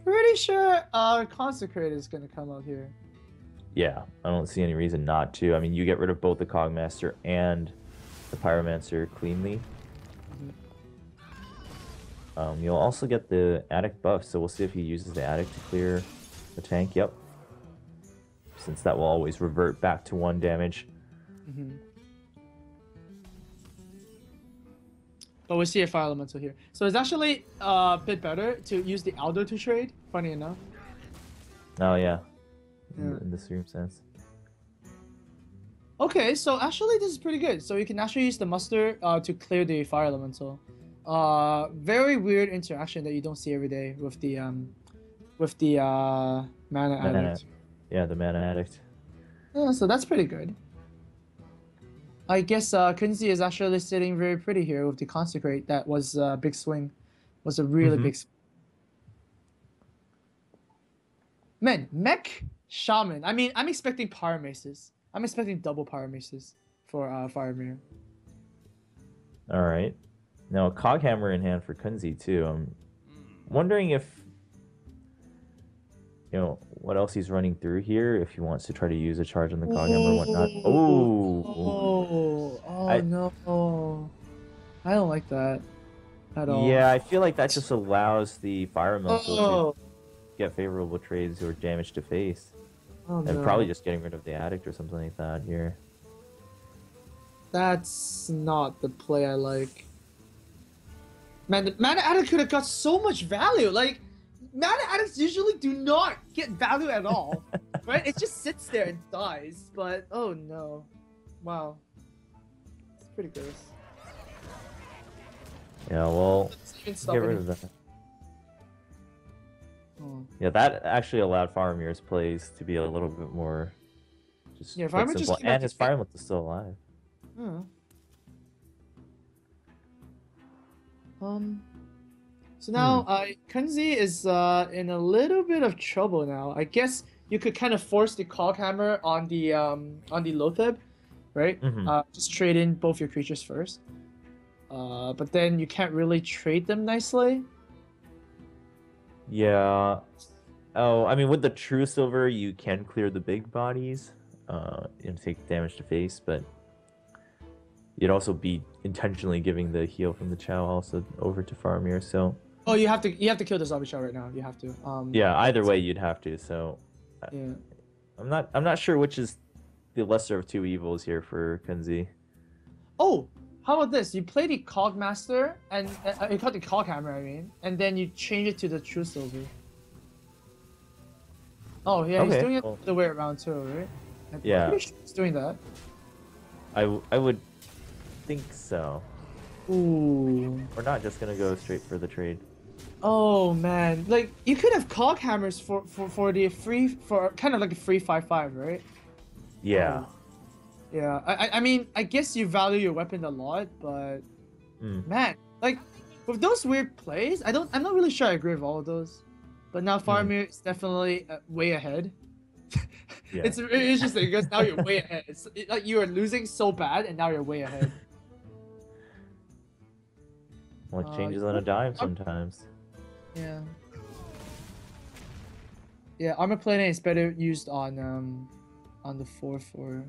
pretty sure Consecrate is gonna come out here. Yeah, I don't see any reason not to. I mean, you get rid of both the Cogmaster and the Pyromancer cleanly. You'll also get the Attic buff, so we'll see if he uses the Attic to clear the tank. Yep. Since that will always revert back to 1 damage. But we see a Fire Elemental here. So it's actually a bit better to use the Aldo to trade, funny enough. Oh, yeah. Yeah. In this sense. Okay, so actually this is pretty good. So you can actually use the Muster to clear the Fire Elemental. Very weird interaction that you don't see every day with the Mana Addict. Yeah, the Mana Addict. Yeah, so that's pretty good. I guess Kunzi is actually sitting very pretty here with the Consecrate. That was a big swing. Was a really big swing. Man, Mech Shaman. I mean, I'm expecting Power Maces. I'm expecting double Power Maces for Faramir. All right. Now, a Coghammer in hand for Kunzi, too. I'm wondering if, what else he's running through here, if he wants to try to use a charge on the Coghammer or whatnot. Oh, no. I don't like that at all. Yeah, I feel like that just allows the Fire Elemental Oh, to get favorable trades or damage to face. oh And no. probably just getting rid of the Addict or something like that here. That's not the play I like. Man, the Mana Addict could have got so much value. Like, Mana Addicts usually do not get value at all. Right? It just sits there and dies. But, oh no. Wow. It's pretty gross. Yeah, well, Even get rid of that. Oh. Yeah, that actually allowed Faramir's plays to be a little bit more just Yeah, quite Faramir just simple. came back And to his Fire Elemental is still alive. Hmm. So now Kunzi is in a little bit of trouble now. I guess you could kind of force the Coghammer on the Lotheb, right? Just trade in both your creatures first. But then you can't really trade them nicely. Yeah. Oh, I mean, with the True Silver, you can clear the big bodies and take damage to face, but you'd also be intentionally giving the heal from the Chow also over to Faramir. So Oh, you have to kill the zombie shell right now. You have to. yeah, either way you'd have to. So Yeah. I'm not sure which is the lesser of two evils here for Kunzi. Oh, how about this? You play the Cogmaster and you call it the Coghammer, I mean, and then you change it to the True Silver. Oh yeah, he's Okay, doing it well, the way around too, right? I'm yeah, pretty sure he's doing that. I would think so. Ooh. We're not just gonna go straight for the trade. Oh man, like you could have Coghammers for the free for kind of like a free 5/5, right? Yeah. Oh. Yeah, I mean, I guess you value your weapon a lot, but Mm. man, like with those weird plays, I'm not really sure I agree with all of those. But now Faramir is definitely way ahead. Yeah. It's really interesting because now you're way ahead. Like you are losing so bad, and now you're way ahead. Well, it changes on a dime sometimes. Yeah. Yeah, armor plating is better used on the 4/4.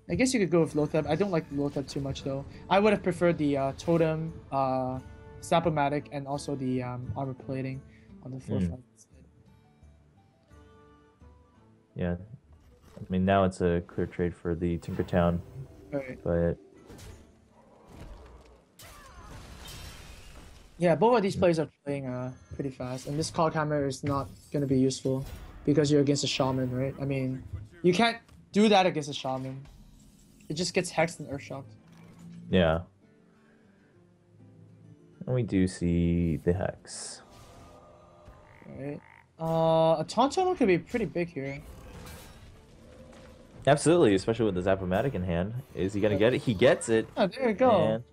I guess you could go with Lothab. I don't like Lothab too much though. I would have preferred the totem, Sapomatic, and also the armor plating on the 4/5 instead. Yeah. I mean, now it's a clear trade for the Tinkertown, Right. but Yeah, both of these players are playing pretty fast, and this Coghammer is not gonna be useful because you're against a shaman, right? I mean, you can't do that against a shaman. It just gets hexed and earthshocked. yeah. And we do see the Hex. Right. A Tauntaun could be pretty big here. Absolutely, especially with the Zapomatic in hand. Is he gonna get it? He gets it. Oh, there you go. And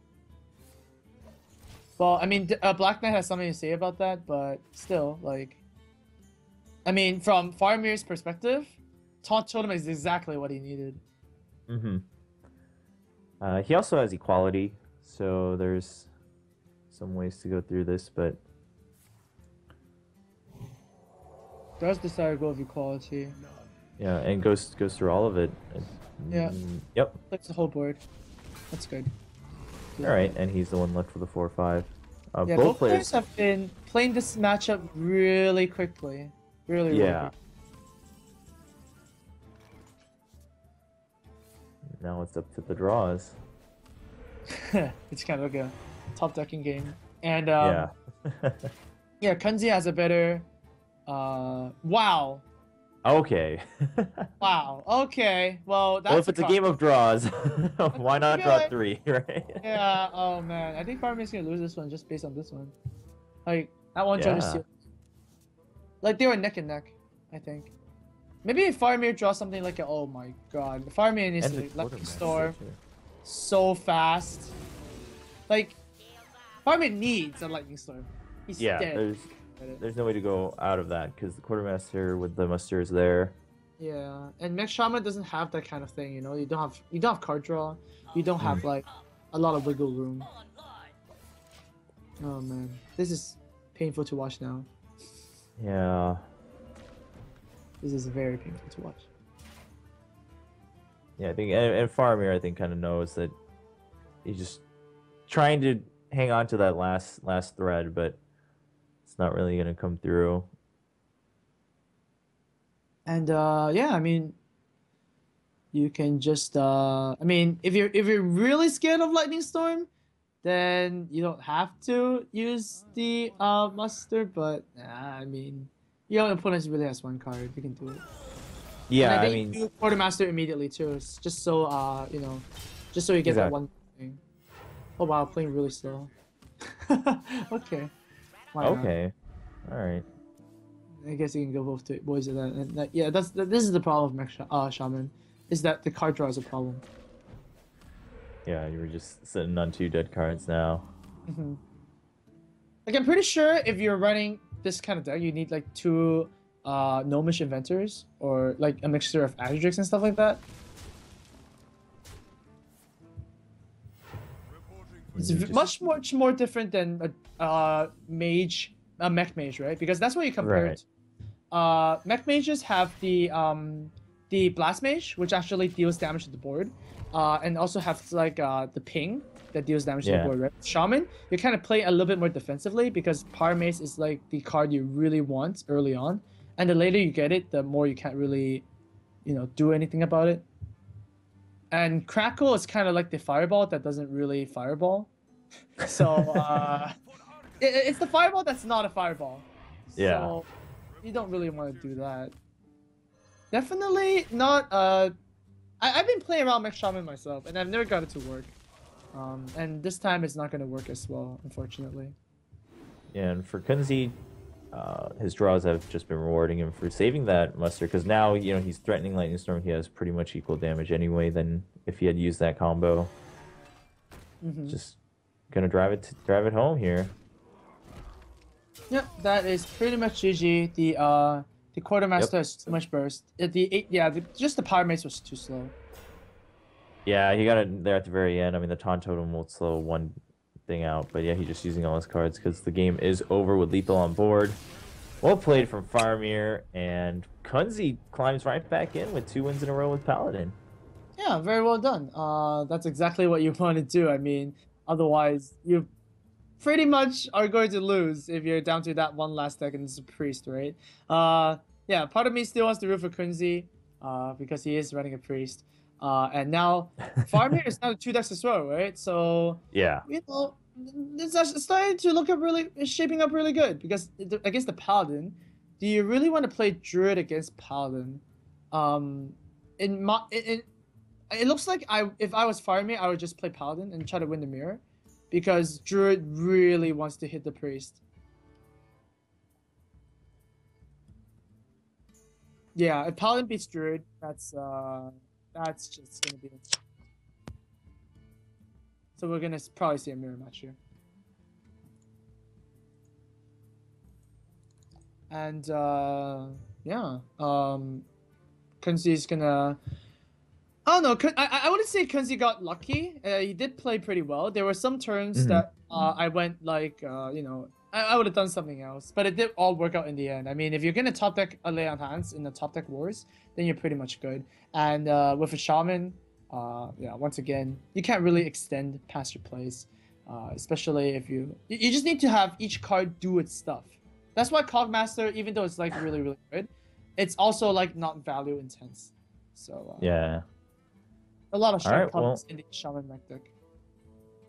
Well, I mean, Black Knight has something to say about that, but still, like, I mean, from Faramir's perspective, Taunt Totem is exactly what he needed. he also has equality, so there's some ways to go through this, but Does decide to go with equality. yeah, and goes through all of it. Yeah. Yep. That's the whole board. That's good. All right, and he's the one left for the 4/5. Yeah, both players have been playing this matchup really quickly. Really Yeah. quickly. Now it's up to the draws. It's kind of like a top decking game. And Yeah. yeah, Kunzi has a better wow. Okay. Wow. Okay. Well, that's Well, if it's a game of draws, why not draw good. 3, right? Yeah. Oh man, I think Faramir's gonna lose this one just based on this one. Like that one tried to Yeah. steal. Like they were neck and neck, I think. Maybe if Faramir draws something like a, oh my god, Faramir needs And the to Lightning Quartermaster, Storm too. so fast. Like Faramir needs a Lightning Storm. He's Yeah, dead. there's no way to go out of that because the Quartermaster with the Muster is there. Yeah, and Mech Shaman doesn't have that kind of thing, you know. You don't have card draw. You don't have like a lot of wiggle room. Oh man, this is painful to watch now. Yeah. This is very painful to watch. Yeah, I think, and Faramir, I think, kind of knows that he's just trying to hang on to that last thread, but it's not really gonna come through. And yeah, I mean, you can just I mean, if you're really scared of Lightning Storm, then you don't have to use the muster. But I mean, your opponent really has one card. You can do it. Yeah, And I I think mean, you Quartermaster immediately too. It's just so you know, just so you get that Exactly. one thing. Oh wow, playing really slow. Okay. Why not? okay, all right. I guess you can go both ways of that. And yeah, this is the problem with Mech Shaman, is that the card draw is a problem. Yeah, you were just sitting on 2 dead cards now. Like I'm pretty sure if you're running this kind of deck, you need like 2 Gnomish Inventors or like a mixture of Adrix and stuff like that. It's much more different than a mage, a mech mage, right? Because that's what you compare it to. Mech mages have the the Blast Mage, which actually deals damage to the board, and also have like the ping that deals damage to the board, right? Shaman, you kind of play a little bit more defensively because Power Mace is like the card you really want early on, and the later you get it, the more you can't really, do anything about it. And Crackle is kind of like the fireball that doesn't really fireball. So it's the fireball that's not a fireball. Yeah. So you don't really want to do that. Definitely not. I've been playing around Mech Shaman myself, and I've never got it to work. And this time it's not going to work as well, unfortunately. Yeah, and for Kunzi, his draws have just been rewarding him for saving that muster, because now, he's threatening Lightning Storm. He has pretty much equal damage anyway than if he had used that combo. Just gonna drive it home here. Yep, that is pretty much GG. The Quartermaster has too much burst. Just the Power Mace was too slow. Yeah, he got it there at the very end. I mean, the Taunt Totem will slow one thing out, but yeah, he's just using all his cards because the game is over with lethal on board. Well played from Faramir, and Kunzi climbs right back in with 2 wins in a row with Paladin. Yeah, very well done. That's exactly what you want to do. I mean, otherwise you pretty much are going to lose if you're down to that one last deck and it's a priest, right? Yeah, part of me still wants to root for Kunzi, because he is running a priest. And now Faramir is now 2 decks as well, right? So yeah, it's starting to look up it's shaping up really good because against the Paladin, do you really want to play Druid against Paladin? It looks like if I was Faramir, I would just play Paladin and try to win the mirror, because Druid really wants to hit the priest. Yeah, if Paladin beats Druid, that's just gonna be. So we're gonna probably see a mirror match here. And yeah, Kunzi's gonna. I don't know. I wouldn't say Kunzi got lucky. He did play pretty well. There were some turns that I went like, I would have done something else, but it did all work out in the end. I mean, if you're gonna top deck a Lay on Hands in the top deck wars, then you're pretty much good. And with a Shaman, yeah, once again, you can't really extend past your plays, especially if you just need to have each card do its stuff. That's why Cogmaster, even though it's like really good, it's also like not value intense. So yeah. A lot of short cards in the Shaman mech deck.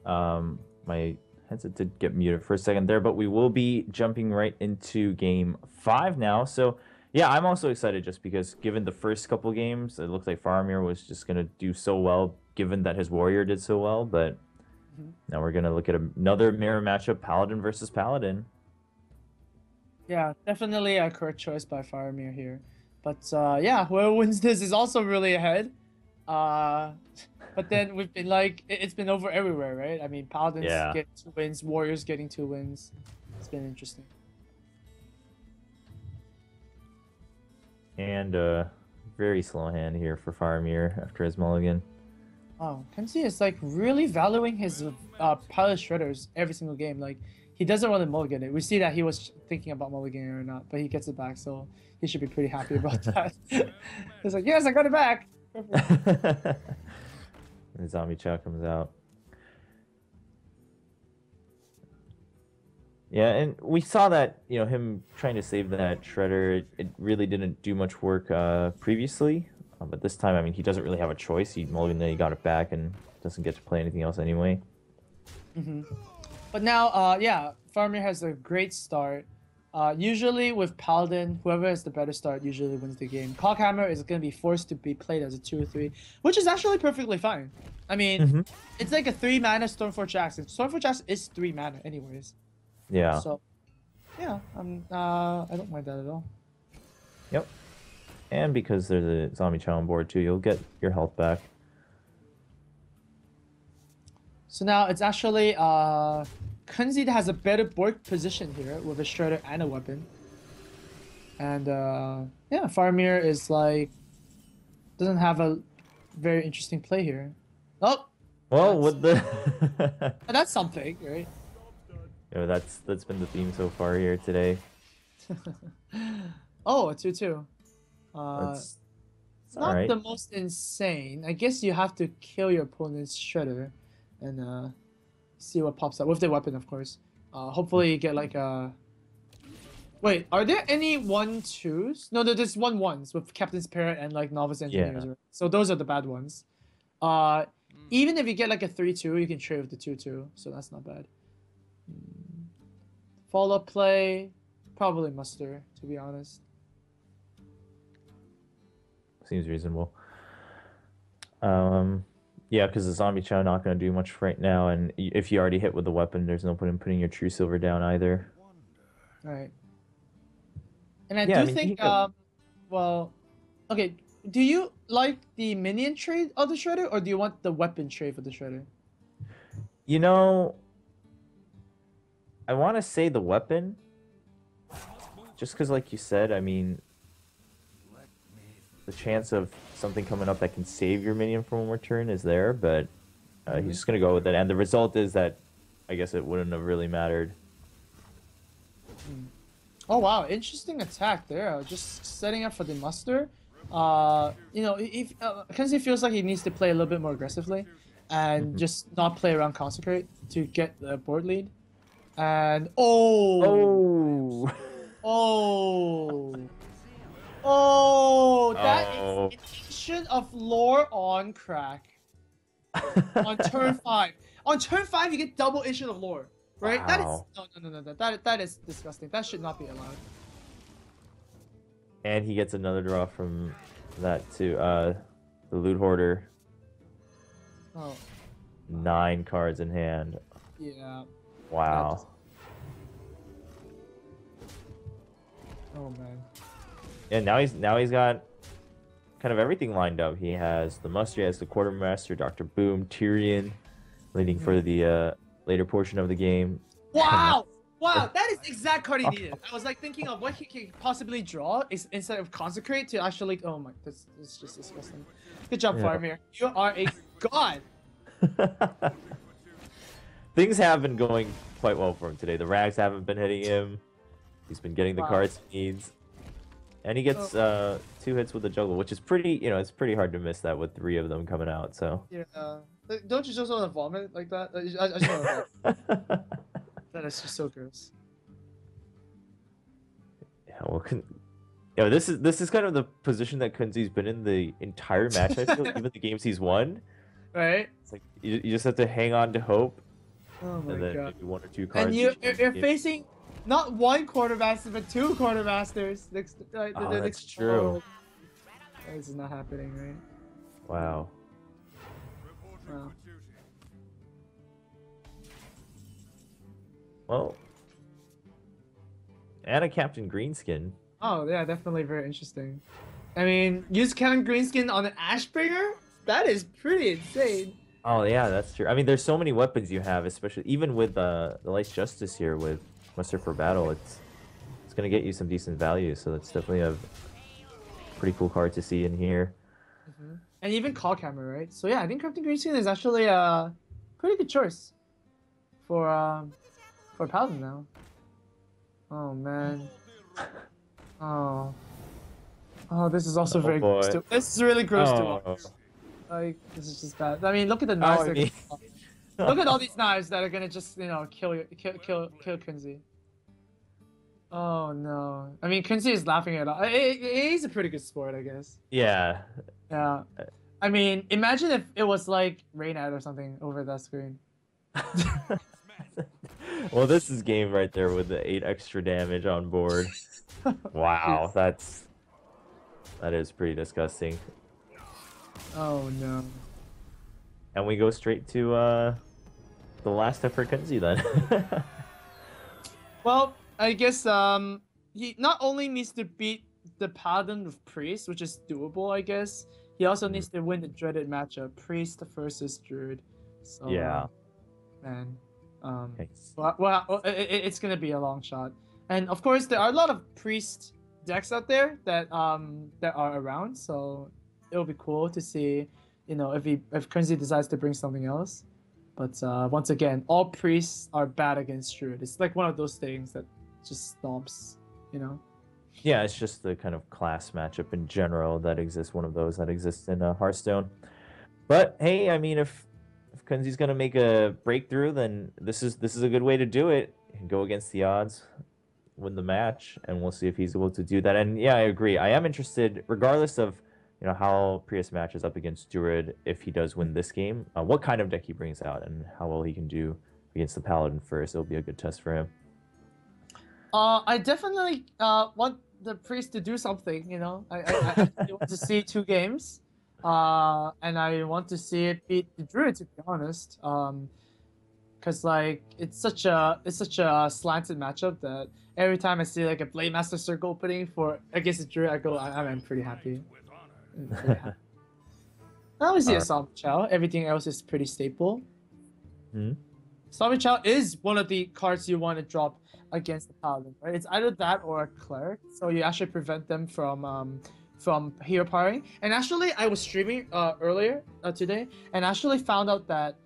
My headset did get muted for a second there, but we will be jumping right into game 5 now. So yeah, I'm also excited just because given the first couple games, it looked like Faramir was just gonna do so well, given that his warrior did so well. But now we're gonna look at another mirror matchup, Paladin versus Paladin. Yeah, definitely a correct choice by Faramir here. But yeah, whoever wins this is also really ahead. But then we've been like, it's been over everywhere, right? I mean, Paladins get 2 wins, Warriors getting 2 wins. It's been interesting. And very slow hand here for Faramir after his mulligan. Oh, Kunzi is like really valuing his pilot shredders every single game. Like, he doesn't want to mulligan it. We see that he was thinking about mulliganing or not, but he gets it back, so he should be pretty happy about that. He's like, yes, I got it back. The zombie chow comes out. Yeah, and we saw that, him trying to save that shredder, it really didn't do much work previously. But this time, I mean, he doesn't really have a choice. He mulliganed, then he got it back and doesn't get to play anything else anyway. But now, yeah, Faramir has a great start. Usually with Paladin, whoever has the better start usually wins the game. Cockhammer is going to be forced to be played as a 2 or 3, which is actually perfectly fine. I mean, it's like a 3 mana Stormforge Axe. Stormforge Axe is 3 mana anyways. Yeah. So, yeah, I don't mind that at all. Yep. And because there's a zombie chow on board too, you'll get your health back. So now it's actually Kunzi has a better board position here with a shredder and a weapon. And yeah, Faramir is like doesn't have a very interesting play here. Oh, well, with the that's something, right? Yeah, that's been the theme so far here today. Oh, a 2-2. It's all not right. the most insane. I guess you have to kill your opponent's shredder and see what pops up with the weapon, of course. Hopefully you get like a. Wait, are there any 1-2s? No, there's 1-1s with Captain's Parrot and like Novice Engineers. Yeah. Right? So those are the bad ones. Uh, Even if you get like a 3-2, you can trade with the 2-2, so that's not bad. Follow-up play, probably muster, to be honest. Seems reasonable. Yeah, because the zombie chow not going to do much right now, and if you already hit with the weapon, there's no point in putting your true silver down either. All right. And I Yeah, I do mean, think, well, okay. Do you like the minion trade of the shredder, or do you want the weapon trade for the shredder? you know, I want to say the weapon, just because, like you said, I mean, the chance of something coming up that can save your minion from one more turn is there, but he's just gonna go with it, and the result is that I guess it wouldn't have really mattered. Oh wow, interesting attack there. Just setting up for the muster. You know, if Kunzi feels like he needs to play a little bit more aggressively, and just not play around consecrate to get the board lead. And Oh, oh, oh, that oh. is invasion of lore on crack on turn 5. On turn 5, you get double issue of lore. Right? Wow. That is no. That is disgusting. That should not be allowed. And he gets another draw from that too. The loot hoarder. Oh 9 cards in hand. yeah. Wow. Oh man. And now he's got kind of everything lined up. He has the muster, he has the quartermaster, Dr. Boom, Tyrion, leading for the later portion of the game. Wow! Wow, that is the exact card he needed. I was like thinking of what he can possibly draw is instead of consecrate to actually. Oh my, this is just disgusting. Good job, Yeah. Faramir. You are a god. Things have been going quite well for him today. The rags haven't been hitting him. He's been getting the Wow. cards he needs. And he gets 2 hits with the juggle, which is pretty, it's pretty hard to miss that with 3 of them coming out, so. Yeah. Don't you just want to vomit like that? I just want to vomit. That is just so gross. Yeah, well, this is kind of the position that Kunzi's been in the entire match, I feel, even the games he's won. Right? It's like you just have to hang on to hope, Oh my and then god. maybe 1 or 2 cards. And you're facing not one quartermaster, but 2 quartermasters. That's true. This is not happening, right? Wow. Wow. Well, and a Captain Greenskin. Oh yeah, definitely very interesting. I mean, use Captain Greenskin on an Ashbringer? That is pretty insane. Oh yeah, that's true. I mean, there's so many weapons you have, especially even with the Light Justice here with Muster for Battle. It's gonna get you some decent value, so that's definitely a pretty cool card to see in here. And even Call Camera, right? So yeah, I think Captain Greenskin is actually a pretty good choice for Paladin now. Oh man. Oh, this is also very gross. This is really gross to watch. Like, this is just bad. I mean, look at the knives. Look at all these knives that are gonna just, kill Kunzi. Oh no. I mean, Kunzi is laughing at all. He's a pretty good sport, I guess. Yeah. Yeah. I mean, imagine if it was like Reynad or something over that screen. Well, this is game right there with the 8 extra damage on board. Wow, that is pretty disgusting. Oh no. And we go straight to the last step for Kunzi then. Well, I guess he not only needs to beat the Paladin with Priest, which is doable, I guess. He also needs to win the dreaded matchup, Priest versus Druid. So, yeah. Man. Thanks. Well, it's gonna be a long shot, and of course there are a lot of Priest decks out there that are around. So it'll be cool to see, if Kunzi decides to bring something else. But once again, all Priests are bad against Druid. It's like one of those things that just stomps, Yeah, it's just the kind of class matchup in general that exists. One of those that exists in Hearthstone. But hey, I mean, if Kunzi's gonna make a breakthrough, then this is a good way to do it. Go against the odds, win the match, and we'll see if he's able to do that. And yeah, I agree. I am interested, regardless of how Prius matches up against Druid, if he does win this game, what kind of deck he brings out and how well he can do against the Paladin first. It'll be a good test for him. I definitely want the priest to do something. I want to see 2 games, and I want to see it beat the druid. To be honest, because like it's such a slanted matchup that every time I see like a Blade Master circle opening for against the druid, I go, I'm pretty happy. I always see a Zombie Chow. Everything else is pretty staple. Zombie Chow is one of the cards you want to drop against the Paladin, right? It's either that or a Cleric, so you actually prevent them from hero powering. And actually, I was streaming earlier today, and actually found out that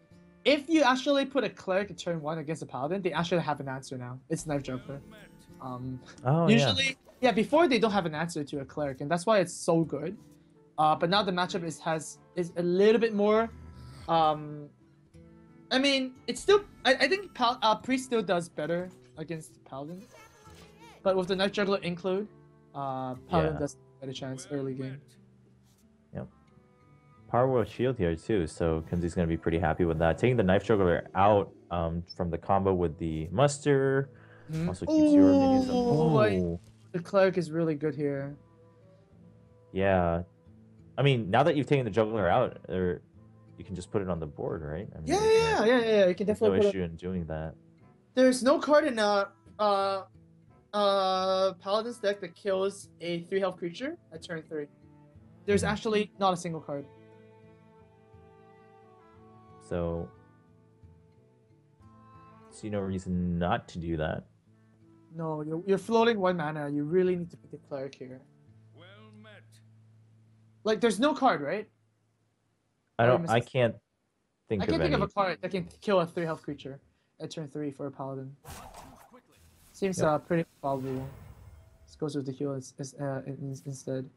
if you actually put a Cleric in turn 1 against a Paladin, they actually have an answer now. It's Knife Juggler. Usually, yeah, before they don't have an answer to a Cleric, and that's why it's so good. But now the matchup is a little bit more. I mean, it's still. I think Priest still does better against the Paladin, but with the Knife Juggler include, Paladin does have a chance early game. Yep. Power Wheel Shield here too, so Kunzi's gonna be pretty happy with that. Taking the Knife Juggler out from the combo with the Muster also keeps your minions. The Cleric is really good here. Yeah, I mean, now that you've taken the Juggler out, you can just put it on the board, right? I mean, yeah. You can definitely. No issue in doing that. There's no card in Paladin's deck that kills a 3 health creature at turn 3. There's actually not a single card. So, see no reason not to do that. No, you're floating 1 mana. You really need to pick a Cleric here. Like, there's no card, right? I can't think of any. I can't think of a card that can kill a 3 health creature at turn 3 for a Paladin. Seems pretty probable. This goes with the heal instead.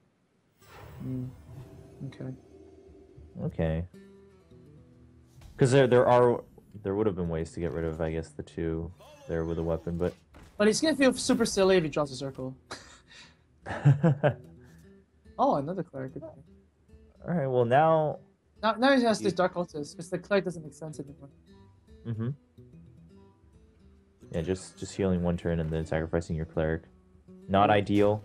Okay. Okay. Because there would have been ways to get rid of, I guess, the 2 there with a weapon, but he's gonna feel super silly if he draws a circle. Oh, another Cleric. Okay. All right. Well, now he has this Dark Cultist because the Cleric doesn't make sense anymore. Yeah, just healing 1 turn and then sacrificing your Cleric. Not ideal.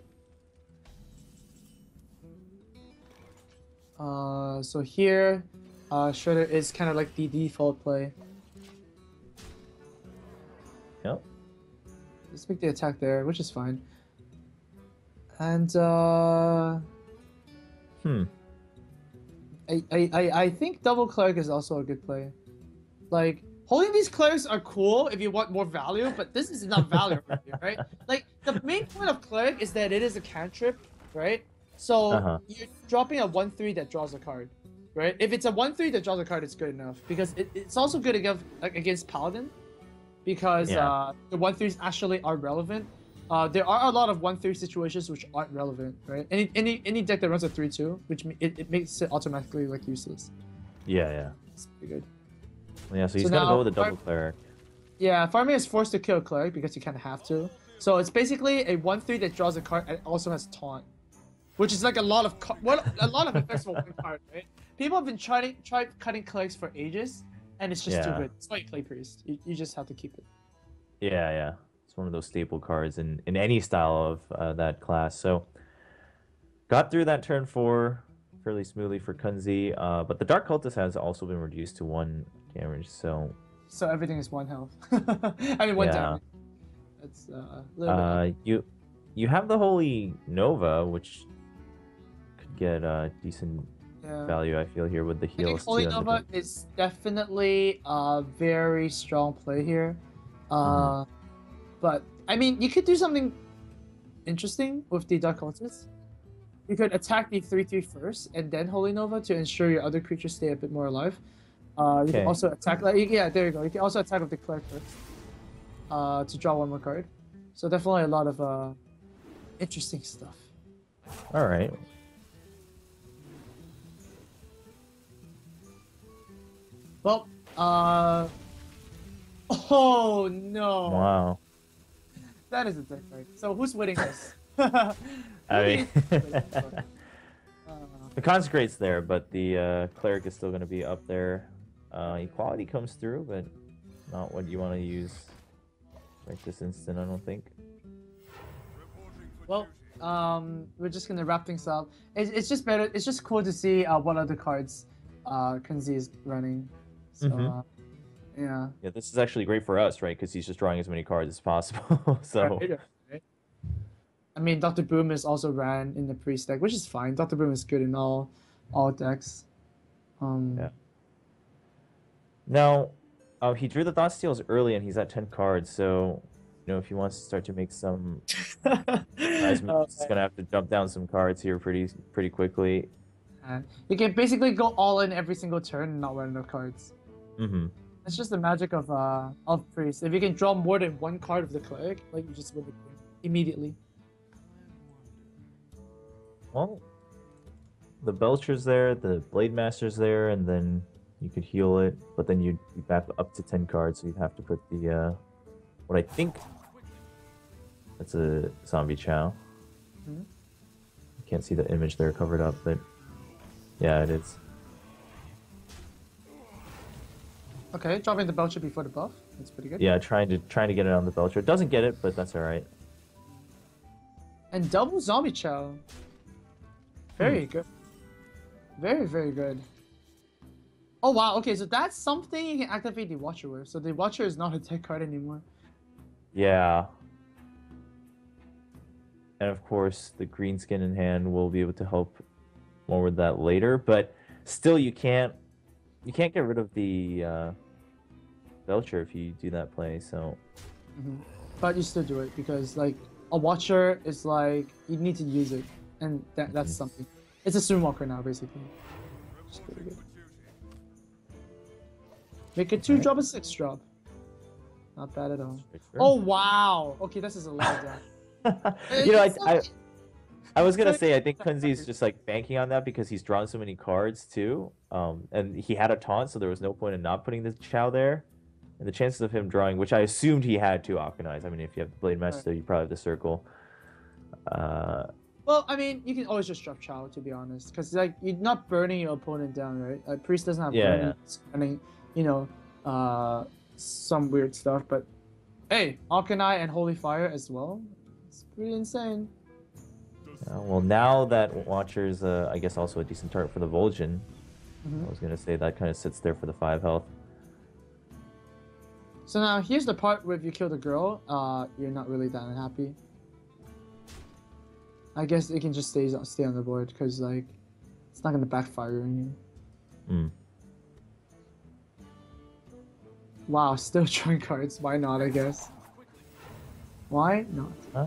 So here, Shredder is kind of like the default play. Yep. Let's make the attack there, which is fine. And I think double Cleric is also a good play. Like, holding these Clerics are cool if you want more value, but this is not value right here, right? Like, the main point of Cleric is that it is a cantrip, right? So you're dropping a 1/3 that draws a card, right? If it's a 1/3 that draws a card, it's good enough because it's also good against Paladin, because the 1/3s actually are relevant. There are a lot of 1/3 situations which aren't relevant, right? Any deck that runs a 3/2, which it makes it automatically like useless. Yeah. It's pretty good. Yeah, so he's gonna go with a double Cleric. Yeah, Faramir is forced to kill a Cleric because you kind of have to. So it's basically a 1/3 that draws a card and also has Taunt, which is like a lot of effects for 1 card, right? People have been tried cutting Clerics for ages, and it's just too good. That's why you play Priest. You just have to keep it. Yeah. It's one of those staple cards in any style of that class. So got through that turn 4 fairly smoothly for Kunzi, but the Dark Cultist has also been reduced to 1 damage. So everything is 1 health. I mean 1 damage. That's a little bit. You have the Holy Nova, which could get decent value, I feel, here with the heals. I think Holy Nova is definitely a very strong play here. But, I mean, you could do something interesting with the Dark Cultist. You could attack the 3/3 first, and then Holy Nova to ensure your other creatures stay a bit more alive. You can also attack, there you go. You can also attack with the Cleric first to draw 1 more card. So definitely a lot of Interesting stuff. All right. Well, oh no. Wow. That is a deck fight. So who's winning this? I mean, Uh, the consecrate's there, but the cleric is still going to be up there. Equality comes through, but not what you want to use right this instant, I don't think. well, we're just gonna wrap things up. It's just better. It's just cool to see what other cards Kunzi is running. So Mhm. yeah. Yeah, this is actually great for us, right? Because he's just drawing as many cards as possible. So Right. I mean, Dr. Boom is also ran in the priest deck, which is fine. Dr. Boom is good in all decks. yeah. Now, he drew the Thought Steals early, and he's at 10 cards. So, if he wants to start to make some nice moves, he's gonna have to jump down some cards here pretty quickly. You can basically go all in every single turn and not run enough cards. Mm-hmm. It's just the magic of priest. If you can draw more than one card of the cleric, like you just win the game immediately. Well, the Belcher's there, the Blade Master's there, and then you could heal it, but then you'd be back up to 10 cards, so you'd have to put the, what I think, that's a Zombie Chow. Mhm. You can't see the image there covered up, but yeah, it is. Okay, dropping the Belcher before the buff. That's pretty good. Yeah, trying to get it on the Belcher. It doesn't get it, but that's alright. And double Zombie Chow. Very good. Very, very good. Oh wow, okay, so that's something you can activate the Watcher with. So the Watcher is not a tech card anymore. Yeah. And of course, the green skin in hand will be able to help more with that later, but still you can't get rid of the Belcher if you do that play, so But you still do it because like a Watcher is like you need to use it, and that's something. It's a Swoonwalker now basically. Which is pretty good. Make a 2-drop, a 6-drop. Not bad at all. Oh wow! Okay, this is a letdown. I was gonna say I think Kunzi's just like banking on that because he's drawn so many cards too. And he had a taunt, so there was no point in not putting the Chow there. And the chances of him drawing, which I assumed he had to Octanize. I mean, if you have the Blade Master, you probably have the Circle. Well, I mean, you can always just drop Chow, to be honest, because like you're not burning your opponent down, right? Like Priest doesn't have burning, burning, some weird stuff. But hey, Arcanine and Holy Fire as well. It's pretty insane. Well, now that Watcher is, I guess, also a decent target for the Vol'jin. I was gonna say that kind of sits there for the 5 health. So now here's the part where if you kill the girl, you're not really that unhappy. I guess it can just stay on the board because like it's not gonna backfire on you. Wow, still drawing cards. Why not? I guess. Why not? Huh?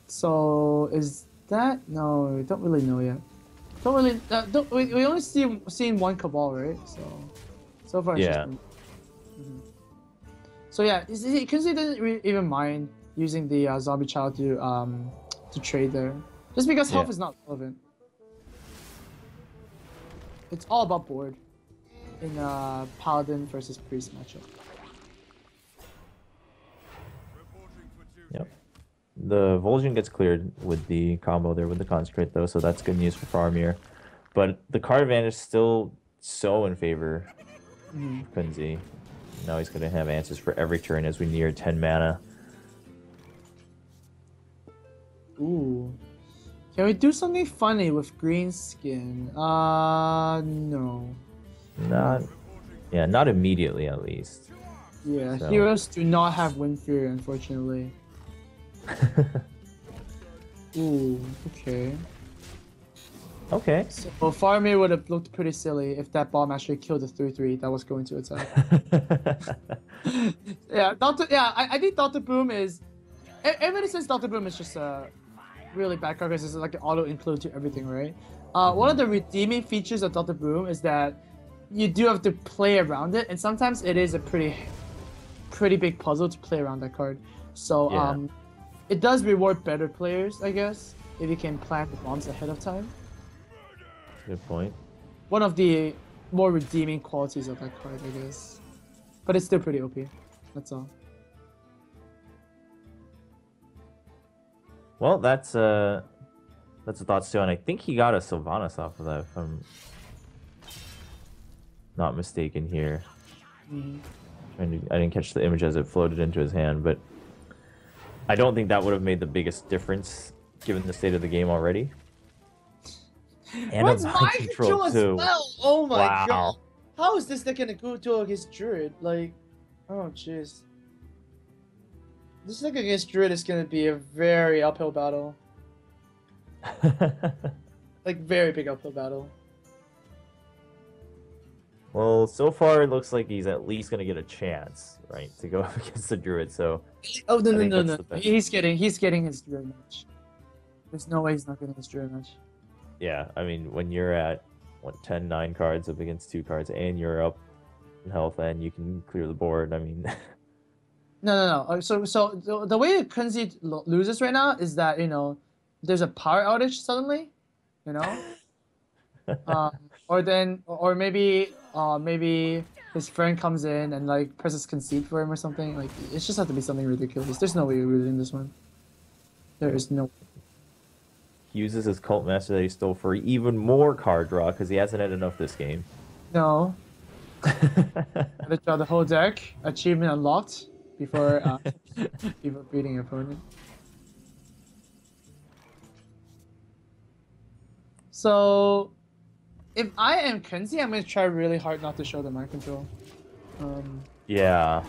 So is that no? We don't really know yet. Don't really. We only seen one Cabal, right? So far. It's Yeah. just So yeah, because he doesn't even mind using the Zombie Child to trade there, just because health is not relevant. It's all about board in Paladin versus Priest matchup. Yep. The Vol'jin gets cleared with the combo there with the Consecrate, though, so that's good news for Faramir. But the card advantage is still so in favor of Kunzi. Now he's going to have answers for every turn as we near 10 mana. Ooh. Can we do something funny with green skin? No. Not immediately, at least. Yeah, So. heroes do not have Wind Fury, unfortunately. Ooh, okay. Okay. So Faramir would have looked pretty silly if that bomb actually killed the 3/3 that was going to attack. I think Dr. Boom is... Everybody says Dr. Boom is just a really bad card because it's like an auto-include to everything, right? One of the redeeming features of Dr. Boom is that you do have to play around it, and sometimes it is a pretty big puzzle to play around that card. So it does reward better players, I guess, if you can plant the bombs ahead of time. Good point. One of the more redeeming qualities of that card, I guess. But it's still pretty OP. That's all. Well, that's a thought too, and I think he got a Sylvanas off of that, if I'm not mistaken here. I didn't catch the image as it floated into his hand, but I don't think that would have made the biggest difference given the state of the game already. And What's a mind control as too. well? Oh my Wow. god. How is this deck gonna go against Druid? Like, oh jeez. This deck against Druid is gonna be a very uphill battle. Like, very big uphill battle. Well, so far it looks like he's at least gonna get a chance, right, to go up against the Druid. So. Oh no I no think no that's no! the best. He's getting his Druid match. There's no way he's not getting his Druid match. Yeah, I mean, when you're at 10, 9 cards up against 2 cards, and you're up in health, and you can clear the board. I mean, No. So the way Kunzi loses right now is that, you know, there's a power outage suddenly, you know, or maybe his friend comes in and like presses concede for him or something. Like, it's just have to be something ridiculous. There's no way you're losing this one. There is no. he uses his Cult Master that he stole for even more card draw because he hasn't had enough this game. No. Gotta draw the whole deck. Achievement unlocked before before beating your opponent. So, if I am Kunzi, I'm gonna try really hard not to show the mind control. Yeah.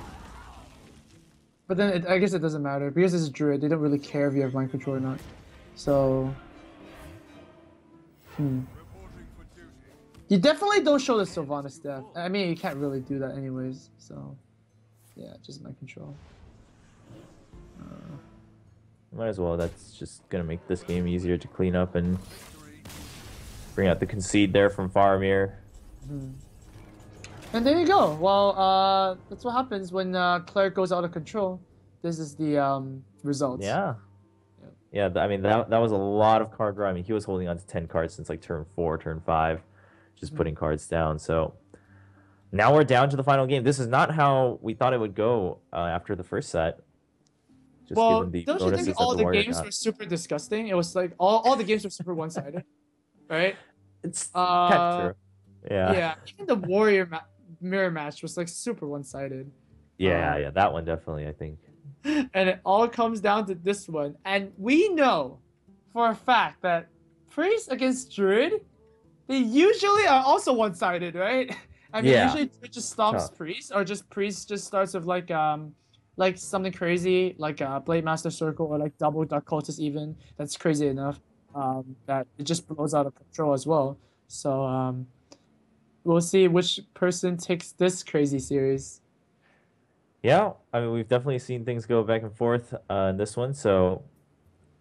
But then I guess it doesn't matter because it's a druid. They don't really care if you have mind control or not. So, you definitely don't show the Sylvanas death. I mean, you can't really do that anyways. So, yeah, just mind control. Might as well. That's just gonna make this game easier to clean up and bring out the concede there from Faramir. And there you go. Well, that's what happens when Cleric goes out of control. This is the results. Yeah. Yeah, I mean, that was a lot of card draw. I mean, he was holding on to 10 cards since like turn 4, turn 5, just putting cards down. So now we're down to the final game. This is not how we thought it would go after the first set. Just Well, given the don't you bonuses think that all the Warrior games got. were super disgusting? It was like all the games were super one-sided, right? It's kind of true. Yeah. Yeah, even the Warrior mirror match was like super one-sided. Yeah, that one definitely, I think. And it all comes down to this one. And we know for a fact that Priest against Druid, they usually are also one-sided, right? I mean, Yeah. usually Druid just stomps Tough. Priest, or just Priest just starts with like something crazy, like a Blade Master Circle, or like double Dark Cultist even. That's crazy enough that it just blows out of control as well. So we'll see which person takes this crazy series. Yeah, I mean, we've definitely seen things go back and forth in this one, so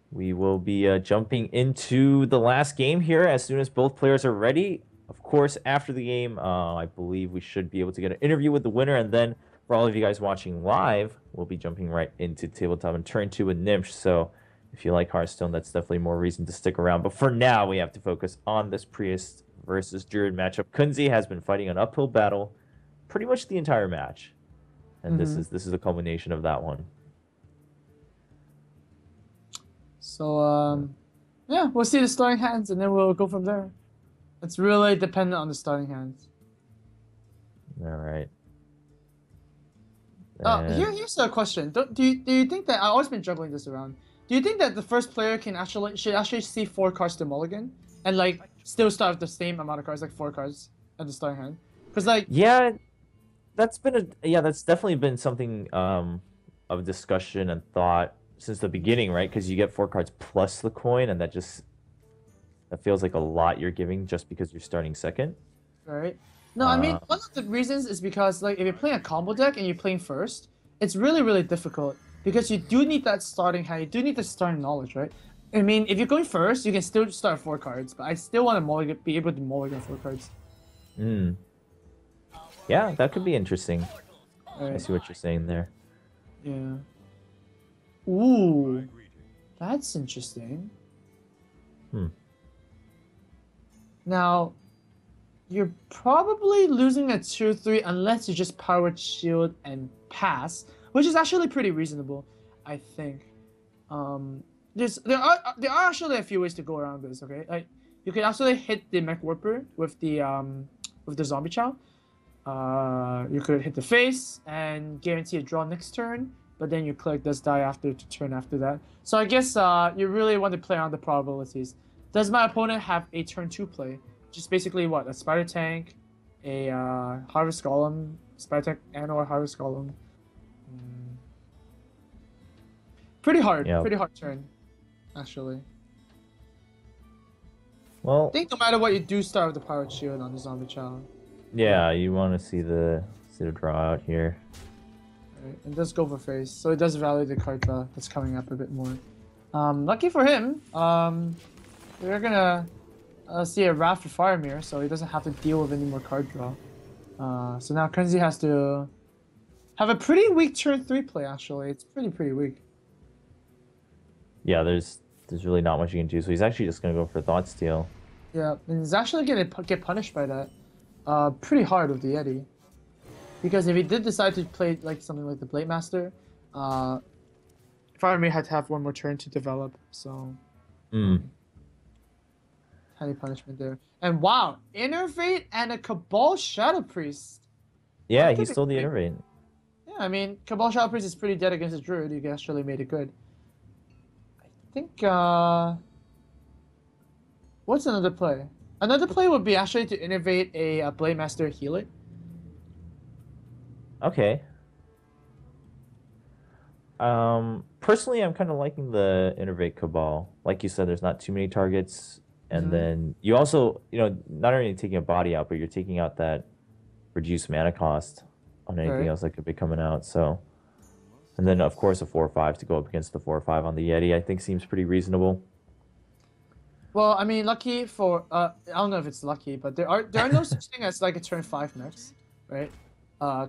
we will be jumping into the last game here as soon as both players are ready. Of course, after the game, I believe we should be able to get an interview with the winner, and then for all of you guys watching live, we'll be jumping right into Tabletop and Turn 2 with Nimsh, so if you like Hearthstone, that's definitely more reason to stick around. But for now, we have to focus on this Priest versus Druid matchup. Kunzi has been fighting an uphill battle pretty much the entire match. And this is a culmination of that one. So yeah, we'll see the starting hands and then we'll go from there. It's really dependent on the starting hands. All right. Here's a question. Do you think that I've always been juggling this around? Do you think that the first player should actually see 4 cards to mulligan and like still start with the same amount of cards, like 4 cards at the starting hand? Because like that's definitely been something of discussion and thought since the beginning, right? Because you get 4 cards plus the coin, and that feels like a lot you're giving just because you're starting second. Right. No, I mean, one of the reasons is because like if you're playing a combo deck and you're playing first, it's really, really difficult because you do need that starting hand, you do need the starting knowledge, right? I mean, if you're going first, you can still start 4 cards, but I still want to be able to mulligan 4 cards. Yeah, that could be interesting. Right. I see what you're saying there. Yeah. Ooh. That's interesting. Hmm. Now, you're probably losing a 2-3 unless you just powered shield and pass, which is actually pretty reasonable, I think. There are actually a few ways to go around this. Okay, like you can actually hit the mech warper with the zombie chow. You could hit the face and guarantee a draw next turn, but then your cleric does die after the turn after that. So I guess you really want to play on the probabilities. Does my opponent have a turn 2 play? Just basically what? A spider tank, a harvest golem, spider tank and or harvest golem. Pretty hard. Yeah. Pretty hard turn, actually. Well, I think no matter what, you do start with the powered shield on the zombie chow. yeah, you want to see the draw out here. Right, and does go for face, so it does value the card draw that's coming up a bit more. Lucky for him, we're gonna see a Wrath for Faramir, so he doesn't have to deal with any more card draw. So now Kunzi has to have a pretty weak turn 3 play, actually. It's pretty weak. Yeah, there's really not much you can do. So he's actually just gonna go for Thought Steal. Yeah, and he's actually gonna get punished by that. Pretty hard with the Yeti. Because if he did decide to play like something like the Blade Master, Faramir had to have one more turn to develop, so tiny punishment there. And wow, Innervate and a Cabal Shadow Priest. Yeah, he stole the Innervate. Yeah, I mean, Cabal Shadow Priest is pretty dead against a Druid. You actually made it good. I think, what's another play? Another play would be actually to innovate a Blade Master heal it. Okay. Personally, I'm kind of liking the Innervate Cabal. Like you said, there's not too many targets. And then you also, not only taking a body out, but you're taking out that reduced mana cost on anything else that could be coming out. So, and then of course a 4/5 to go up against the 4/5 on the Yeti, I think seems pretty reasonable. Well, I mean, lucky for I don't know if it's lucky, but there are no such thing as like a turn 5 mechs, right?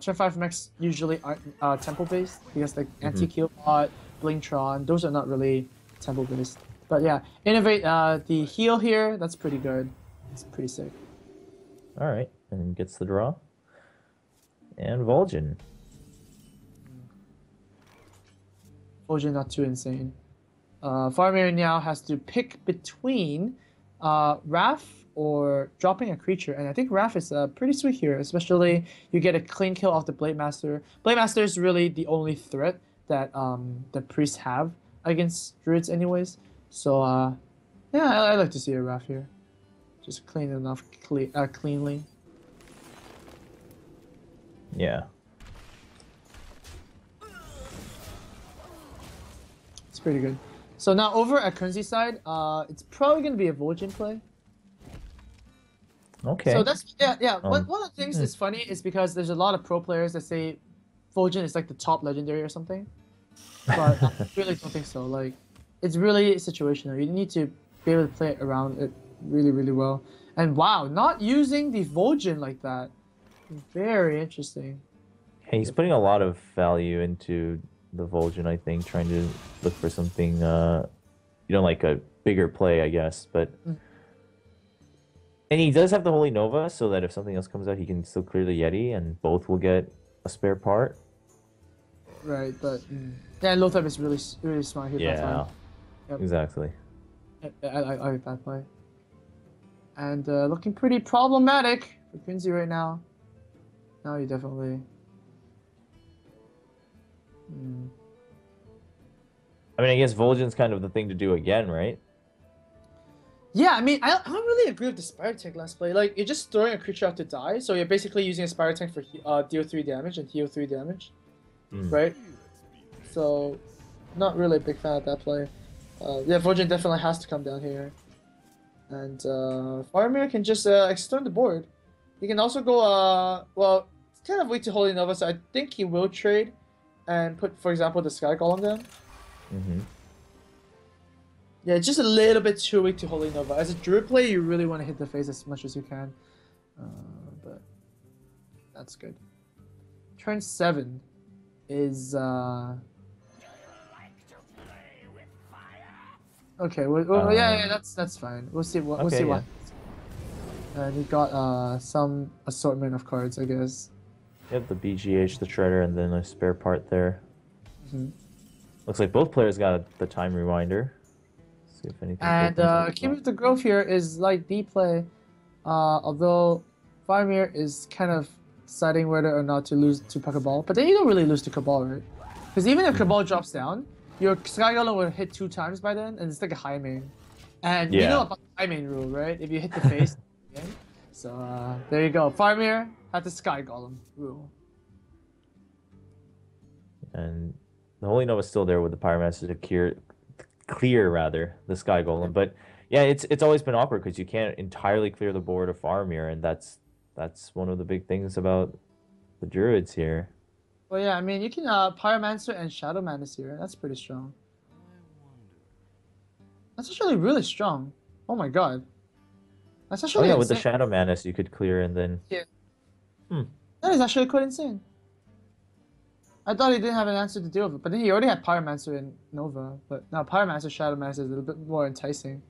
Turn 5 mechs usually aren't temple based because like anti-kill bot, Blingtron, those are not really temple based. But yeah, innovate the heal here. That's pretty good. It's pretty sick. All right, and gets the draw. And Vol'jin. Vol'jin not too insane. Faramir now has to pick between Wrath or dropping a creature, and I think Wrath is pretty sweet here, especially you get a clean kill off the Blade Master. Blade Master is really the only threat that the priests have against druids anyways. So yeah, I like to see a Wrath here. Just clean enough, cleanly. Yeah. It's pretty good. So now over at Kunzi's side, it's probably going to be a Vol'jin play. Okay. So that's, yeah. One of the things that's funny is because there's a lot of pro players that say Vol'jin is like the top legendary or something. But I really don't think so. Like, it's really situational. You need to be able to play it around it really, really well. And wow, not using the Vol'jin like that. Very interesting. Hey, he's putting a lot of value into the Vol'jin, I think, trying to look for something, like a bigger play, I guess. But and he does have the Holy Nova, so that if something else comes out, he can still clear the Yeti, and both will get a spare part. Right, but yeah, Lothar is really, really smart here. Yeah, exactly. I like that play. And looking pretty problematic for Kunzi right now. Now you definitely. I mean, I guess Vol'jin's kind of the thing to do again, right? Yeah, I mean, I don't really agree with the Spider Tank last play. Like, you're just throwing a creature out to die, so you're basically using a Spider Tank for deal 3 damage and heal 3 damage. Right? So, not really a big fan of that play. Yeah, Vol'jin definitely has to come down here. And Faramir can just extend the board. He can also go, well, it's kind of weak to Holy Nova, so I think he will trade and put, for example, the Sky Golem down. Yeah, it's just a little bit too weak to Holy Nova. As a Druid player, you really want to hit the face as much as you can. But that's good. Turn 7 is... Okay, yeah, that's fine. We'll see Okay, yeah. what. And you got some assortment of cards, I guess. You have the BGH, the Shredder, and then a spare part there. Hmm. Looks like both players got the time rewinder. See if anything cool And comes out as Keep well. Up the Growth here is like D play, although Faramir is kind of deciding whether or not to lose to Cabal, but then you don't really lose to Cabal, right? Because even if Mhm. Cabal drops down, your Sky Golem will hit 2 times by then, and it's like a high main. And we know Yeah, about the high main rule, right? If you hit the face, again. So there you go. Faramir had the Sky Golem rule. and the Holy Nova's still there with the Pyromancer to clear rather the Sky Golem. But yeah, it's always been awkward because you can't entirely clear the board of Faramir, and that's one of the big things about the Druids here. Well, yeah, I mean, you can Pyromancer and Shadow Madness here. That's pretty strong. That's actually really strong. Oh my god. That's Oh actually yeah, with the insane. Shadow Madness you could clear and then Yeah. hmm. That is actually quite insane. I thought he didn't have an answer to deal with it, but then he already had Pyromancer and Nova. But now Pyromancer, Shadow Madness is a little bit more enticing.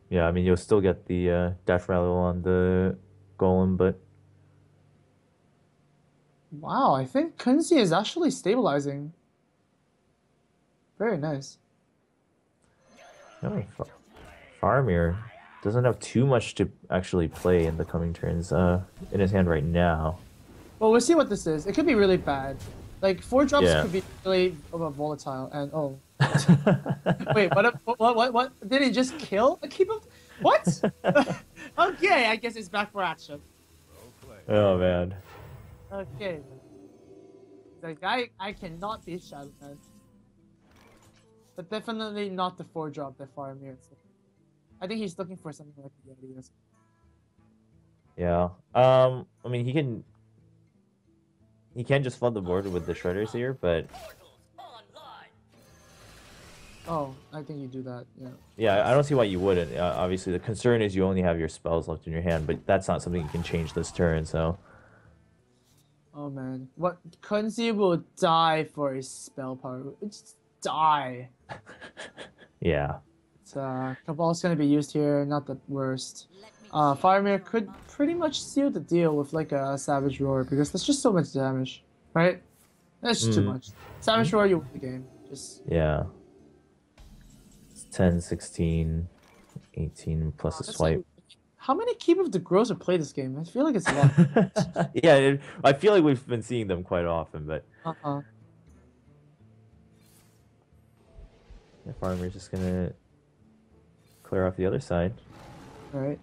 Yeah, I mean you'll still get the Death Rattle on the Golem, but Wow, I think Kunzi is actually stabilizing. Very nice. no, Faramir doesn't have too much to actually play in the coming turns in his hand right now. Well, we'll see what this is. It could be really bad. Like 4 drops Yeah. could be really volatile. And oh, wait, what? Did he just kill a keep of? What? Okay, I guess it's back for action. Oh man. Okay. Like I cannot beat Shadow Man. But definitely not the 4 drop that Faramir. I think he's looking for something like the Yeti. Yeah. I mean he can just flood the board with the shredders here, but Oh, I think you do that. Yeah. yeah, I don't see why you wouldn't. Obviously, the concern is you only have your spells left in your hand, but that's not something you can change this turn. So Oh man, what Kunzi will die for his spell power. Just die. yeah, It's, Cabal's gonna be used here, not the worst. Faramir could pretty much seal the deal with like a Savage Roar because that's just so much damage, right? That's just too mm, much. Savage Roar, you win the game. Just yeah. It's 10, 16, 18 plus a that's like, swipe. how many Keep of the Grows have played this game? I feel like it's a lot. Yeah, I feel like we've been seeing them quite often, but Uh-uh. yeah, Farmer's just gonna clear off the other side. All right.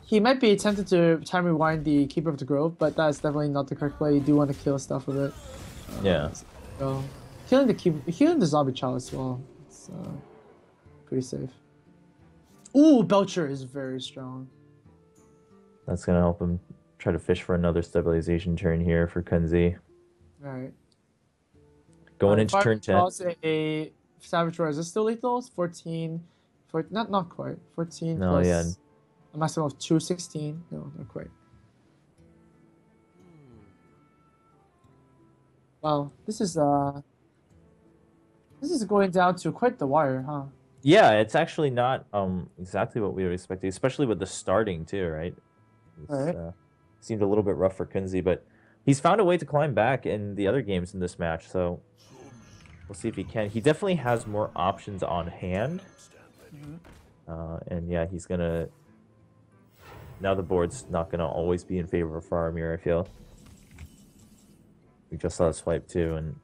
He might be tempted to time rewind the Keeper of the Grove, but that's definitely not the correct play. You do want to kill stuff with it. Yeah. So healing the zombie child as well. It's pretty safe. Ooh, Belcher is very strong. That's gonna help him try to fish for another stabilization turn here for Kunzi. All right. Going into turn 10. A Savage Roar. Is this still lethal? 14. Not quite. 14 No, plus yeah. a maximum of 216. No, not quite. Wow, this is going down to quite the wire, huh? Yeah, it's actually not exactly what we were expecting, especially with the starting too, right? It's, All right. seemed a little bit rough for Kunzi, but he's found a way to climb back in the other games in this match, so we'll see if he can. He definitely has more options on hand. And yeah, he's gonna... Now the board's not gonna always be in favor of Faramir, I feel. We just saw a swipe too, and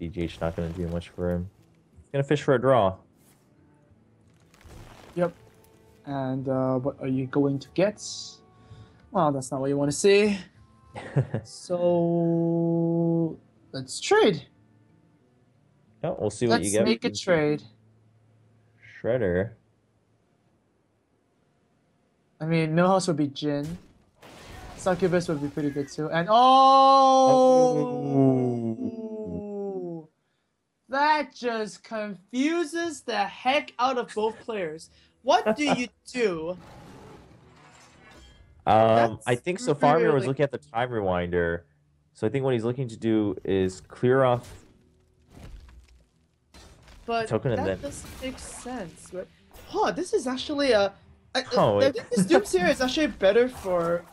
BGH not gonna do much for him. He's gonna fish for a draw. Yep. And what are you going to get? Well, that's not what you want to see. So let's trade. Yeah, we'll see what you Let's get. make a trade. Shredder. I mean, Millhouse would be Jin. Succubus would be pretty good too. And oh, that just confuses the heck out of both players. What do you do? I think so. Faramir was really- looking at the time rewinder. So I think what he's looking to do is clear off but Token and that then. doesn't make sense, right? Huh, this is actually a. Oh, I wait. think this Doomsayer is actually better for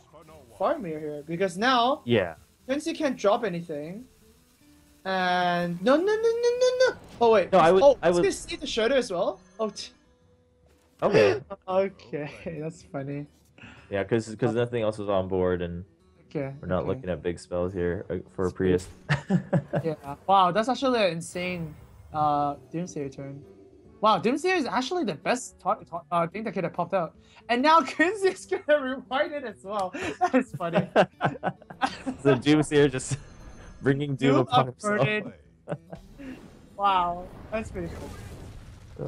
Faramir here because now Yeah. Kunzi can't drop anything. And no. Oh wait. No, I He's would. gonna see the Shredder as well. Oh. Okay. Okay, that's funny. Yeah, because nothing else was on board, and Okay. we're not Okay. looking at big spells here for a That's pretty- Priest. Yeah. Wow, that's actually an insane Doomsayer turn. Wow, Doomsayer is actually the best thing that could have popped out. And now Kunzi is gonna rewind it as well. That is funny. So Doomsayer just bringing doom upon himself. averted. Wow, that's pretty cool.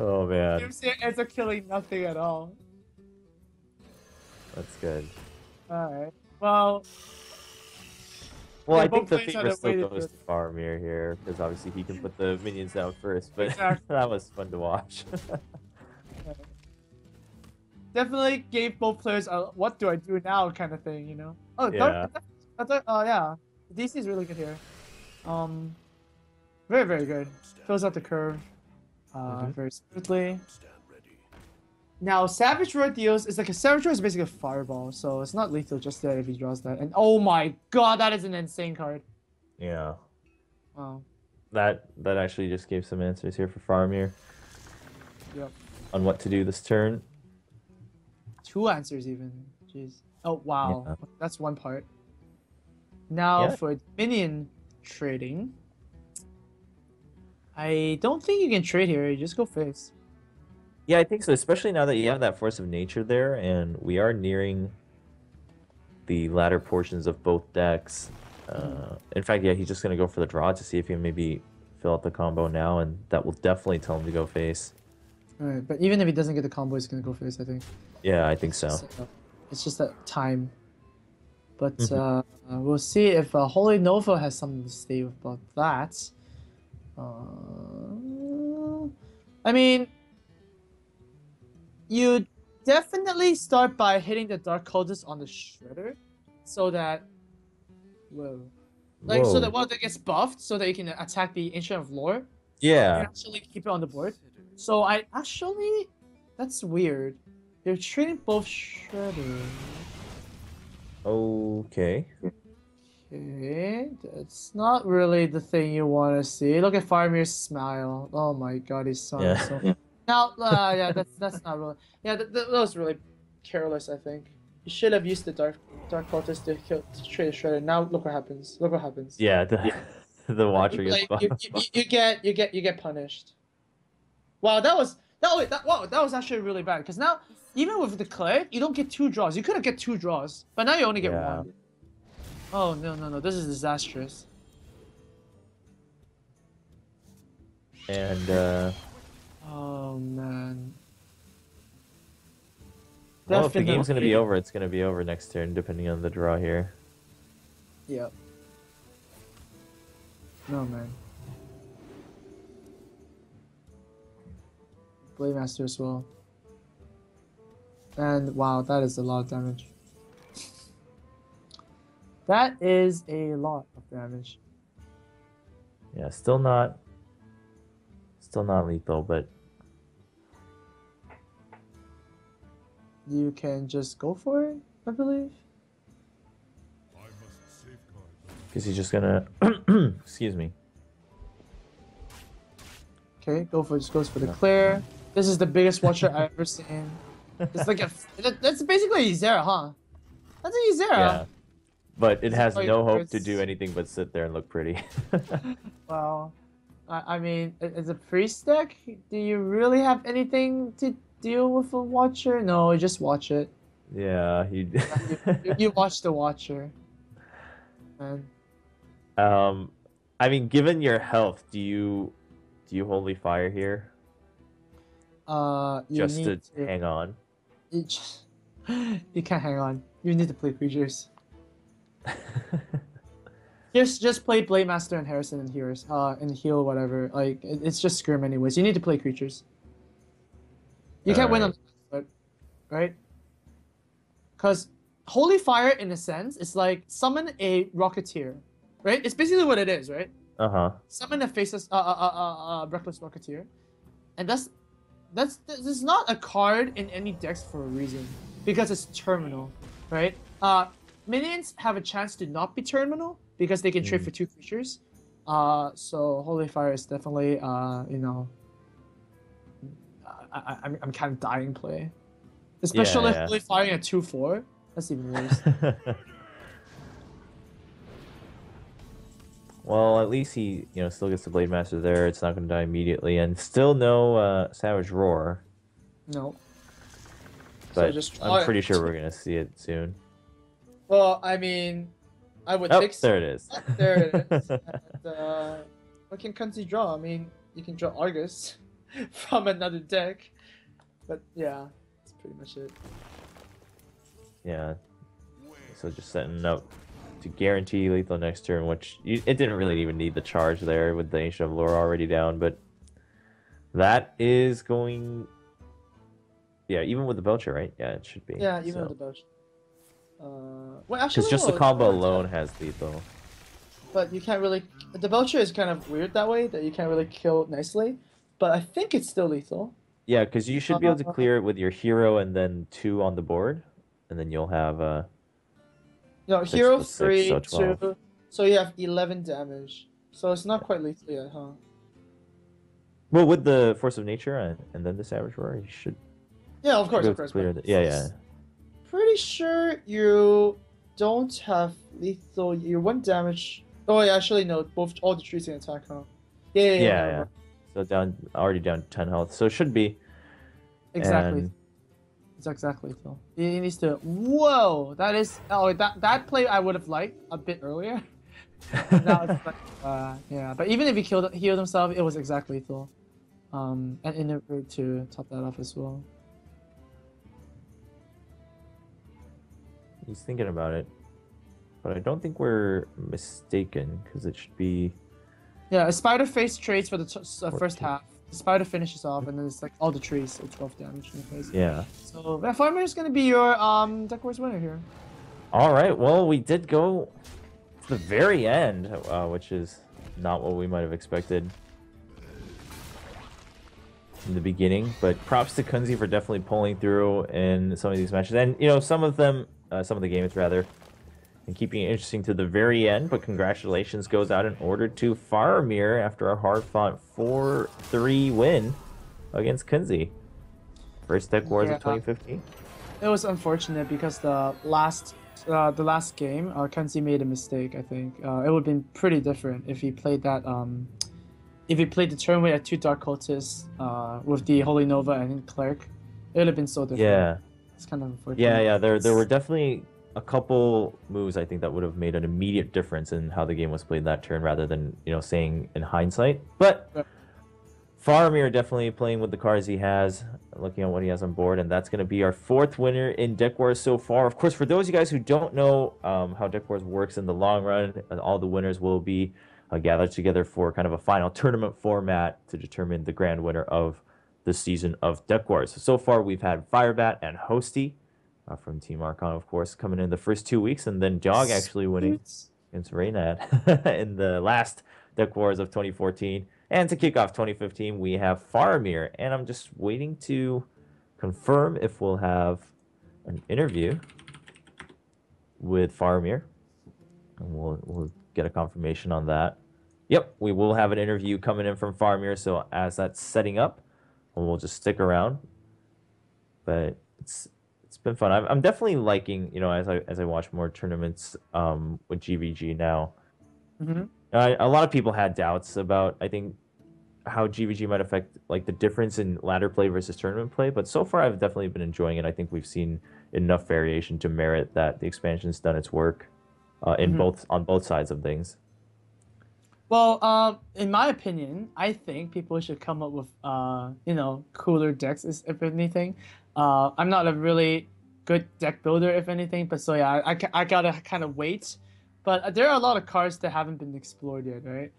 Oh man, Doomsayer ends up killing nothing at all. that's good. Alright. Well, Well, yeah, I think both the players had favor a still way to goes do to Faramir here because obviously he can put the minions down first. But Exactly. that was fun to watch. definitely gave both players a what do I do now kind of thing, you know? Oh, Yeah. yeah. DC is really good here. Very, very good. Fills out the curve very smoothly. Now, Savage Roar deals is like a Savage Roar is basically a fireball, so it's not lethal just there if he draws that. And oh my god, that is an insane card. Yeah. Wow. That actually just gave some answers here for Faramir Yep. on what to do this turn. 2 answers even. Jeez. Oh wow. Yeah. That's one part. Now Yeah. for minion trading. I don't think you can trade here, you just go face. Yeah, I think so, especially now that you have that Force of Nature there, and we are nearing the latter portions of both decks. In fact, yeah, he's just going to go for the draw to see if he can maybe fill out the combo now, and that will definitely tell him to go face. Alright, but even if he doesn't get the combo, he's gonna go face, I think. Yeah, I think so. It's just that time. But we'll see if Holy Nova has something to say about that. I mean, you definitely start by hitting the Dark Cultist on the Shredder, so that, so that one of them gets buffed, so that you can attack the Ancient of Lore. Yeah. And actually keep it on the board. So that's weird. You're trading both Shredder. Okay. Okay, that's not really the thing you want to see. Look at Faramir's smile. Oh my god, he's so Yeah. so. Now, yeah, that's not really. Yeah, that was really careless. I think you should have used the dark cultist to trade a Shredder. Now look what happens. Look what happens. Yeah, the Watcher gets Like, buffed. you get punished. Wow, that was actually really bad. Because now, even with the Cleric, you don't get 2 draws. You could get 2 draws, but now you only get Yeah. 1. Oh no! This is disastrous. And Oh man. well, if the Definitely. game's gonna be over, it's gonna be over next turn, depending on the draw here. Yep. No man. Blade Master as well. And wow, that is a lot of damage. That is a lot of damage. Yeah, still not lethal, but You can just go for it, I believe. because he's just gonna excuse me. Okay, just goes for the clear. This is the biggest watcher I've ever seen. It's like that's basically a Ysera, huh? That's a Ysera. Yeah. But it has Like, no hope to it's- do anything but sit there and look pretty. Well, I mean, as a priest deck, do you really have anything to deal with a watcher? No, you just watch it. Yeah, he. You watch the watcher. Man. I mean, given your health, do you holy fire here You just need to hang on? You can't hang on. You need to play creatures. Just play Blade Master and Harrison and healers, and heal whatever. Like it's just Skirm anyways. You need to play creatures. You can't win on the right? Because Holy Fire, in a sense, is like summon a Rocketeer, right? It's basically what it is, right? Uh-huh. Summon a faceless, Reckless Rocketeer, and this is not a card in any decks for a reason, because it's terminal, right? Minions have a chance to not be terminal because they can trade for 2 creatures. So Holy Fire is definitely you know, I'm kind of dying play, especially Yeah. Holy Fire at 2/4. That's even worse. Well, at least he, still gets the Blade Master there. It's not going to die immediately, and still no Savage Roar. No. But So just I'm pretty sure we're going to see it soon. Well, I mean, I would Oh, think so. there it is. There it is. And, what can Kunzi draw? I mean, you can draw Argus from another deck. But yeah, that's pretty much it. Yeah. So just setting up to guarantee lethal next turn, which it didn't really even need the charge there with the Ancient of Lore already down, but that is going... Yeah, even with the Belcher, right? Yeah, it should be. Yeah, even with the Belcher. Well, actually, because just the combo alone has lethal. But you can't really... The Belcher is kind of weird that way, that you can't really kill nicely. But I think it's still lethal. Yeah, because you should be able to clear it with your hero and then 2 on the board. And then you'll have... No, hero 3, so 2, so you have 11 damage. So it's not quite lethal yet, huh? Well, with the Force of Nature and then the Savage Roar, you should... Yeah, of course. Yeah. Pretty sure you don't have lethal. You're 1 damage. Oh, yeah, actually, no. All the trees can attack, huh? Yeah. So already down 10 health. So it should be. Exactly. And... It's exactly lethal. He needs to... Whoa! That is... Oh, that play I would have liked a bit earlier. Now it's like... yeah, but even if he healed himself, it was exactly lethal. And Innervate to top that off as well. He's thinking about it. But I don't think we're mistaken, because it should be... Yeah, a Spider Face trades for the first half. The Spider finishes off, and then it's like all the trees, so 12 damage in the face. Yeah. So Faramir is gonna be your Deck Wars winner here. All right. Well, we did go to the very end, which is not what we might have expected in the beginning. But props to Kunzi for definitely pulling through in some of these matches, and some of the games rather, and keeping it interesting to the very end. But congratulations goes out in order to Faramir after a hard-fought 4-3 win against Kunzi. First Deck Wars of 2015. It was unfortunate because the last game, Kunzi made a mistake. I think it would have been pretty different if he played that. If he played the turn at 2 Dark Cultists with the Holy Nova and Cleric, it would have been so different. Yeah. It's kind of unfortunate. Yeah. There were definitely a couple moves I think that would have made an immediate difference in how the game was played that turn, rather than saying in hindsight. But Faramir definitely playing with the cards he has, looking at what he has on board, and that's going to be our 4th winner in Deck Wars so far. Of course, for those of you guys who don't know how Deck Wars works in the long run, all the winners will be gathered together for kind of a final tournament format to determine the grand winner of the season of Deck Wars. So far, we've had Firebat and Hosty from Team Archon, of course, coming in the first 2 weeks, and then Dog actually winning against Reynad in the last Deck Wars of 2014. And to kick off 2015, we have Faramir, and I'm just waiting to confirm if we'll have an interview with Faramir, and we'll get a confirmation on that. Yep, we will have an interview coming in from Faramir, so as that's setting up, we'll just stick around. But it's been fun. I'm definitely liking, as I watch more tournaments with GVG now. Mm-hmm. A lot of people had doubts about, I think, how GVG might affect like the difference in ladder play versus tournament play, but so far I've definitely been enjoying it. I think we've seen enough variation to merit that the expansion's done its work on both sides of things. Well, in my opinion, I think people should come up with cooler decks, if anything. I'm not a really good deck builder, if anything, but so yeah, I gotta kind of wait. But there are a lot of cards that haven't been explored yet, right?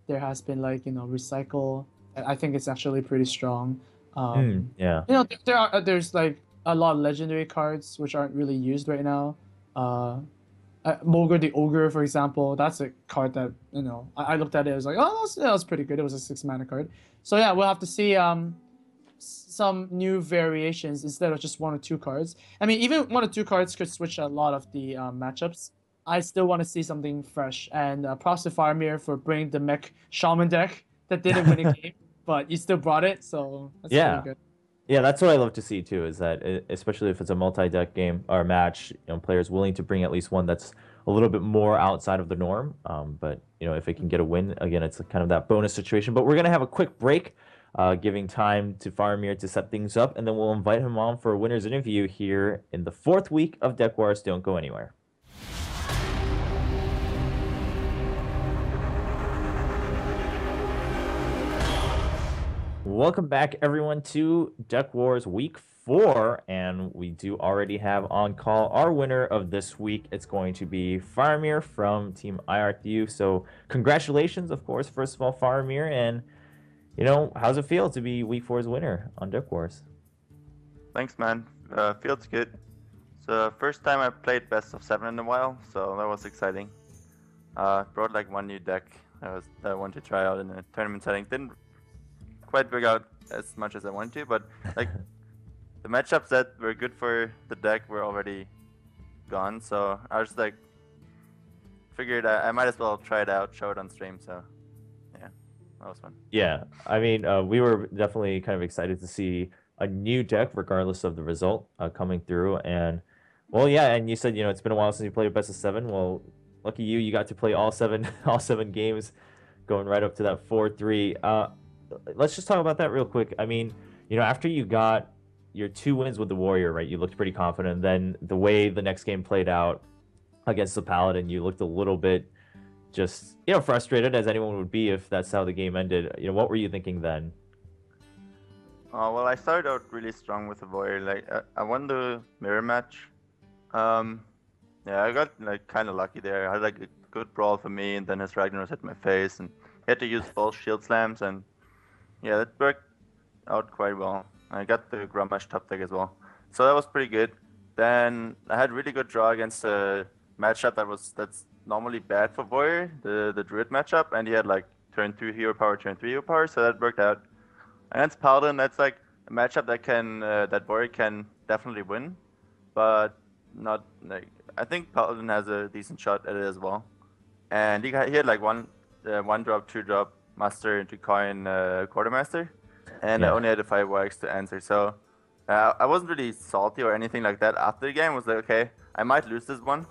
There has been Recycle. I think it's actually pretty strong. Yeah. There's like a lot of legendary cards which aren't really used right now. Mogre the Ogre, for example, that's a card that I looked at it. I was like, oh, that's pretty good. It was a 6 mana card. So yeah, we'll have to see some new variations instead of just 1 or 2 cards. I mean, even 1 or 2 cards could switch a lot of the matchups. I still want to see something fresh. And props to Faramir for bringing the mech shaman deck that didn't win a game, but you still brought it, so that's pretty Yeah. good. Yeah, that's what I love to see too, is that especially if it's a multi-deck game or match, players willing to bring at least one that's a little bit more outside of the norm. But if it can get a win, again, it's kind of that bonus situation. But we're gonna have a quick break, giving time to Faramir to set things up, and then we'll invite him on for a winner's interview here in the 4th week of Deck Wars. Don't go anywhere. Welcome back, everyone, to Deck Wars Week 4, and we do already have on call our winner of this week. It's going to be Faramir from Team IRTU. So congratulations, of course, first of all, Faramir, and how's it feel to be Week 4's winner on Deck Wars? Thanks, man. Feels good. It's the first time I played best of 7 in a while, so that was exciting. Brought like one new deck that I wanted to try out in a tournament setting. Didn't quite figure out as much as I wanted to, but like the matchups that were good for the deck were already gone, so I was like figured I might as well try it out, show it on stream. So yeah, that was fun. Yeah, I mean, we were definitely kind of excited to see a new deck regardless of the result coming through. And well, yeah, and you said it's been a while since you played best of 7. Well, lucky you got to play all seven games, going right up to that 4-3. Let's just talk about that real quick. I mean, after you got your 2 wins with the Warrior, right, you looked pretty confident. Then the way the next game played out against the Paladin, you looked a little bit just, frustrated, as anyone would be if that's how the game ended. What were you thinking then? Well, I started out really strong with the Warrior. Like, I won the mirror match. Yeah, I got like kind of lucky there. I had like a good brawl for me, and then his Ragnaros hit my face, and he had to use both shield slams, and yeah, that worked out quite well. I got the Grommash top deck as well, so that was pretty good. Then I had really good draw against a matchup that's normally bad for Warrior, the Druid matchup, and he had like turn 2 hero power, turn 3 hero power, so that worked out. Against Paladin, that's like a matchup that Warrior can definitely win, but not like I think Paladin has a decent shot at it as well. And he had like one drop, 2 drop master into coin quartermaster, and I only had a 5 wax to answer. So I wasn't really salty or anything like that after the game. I was like, okay, I might lose this one,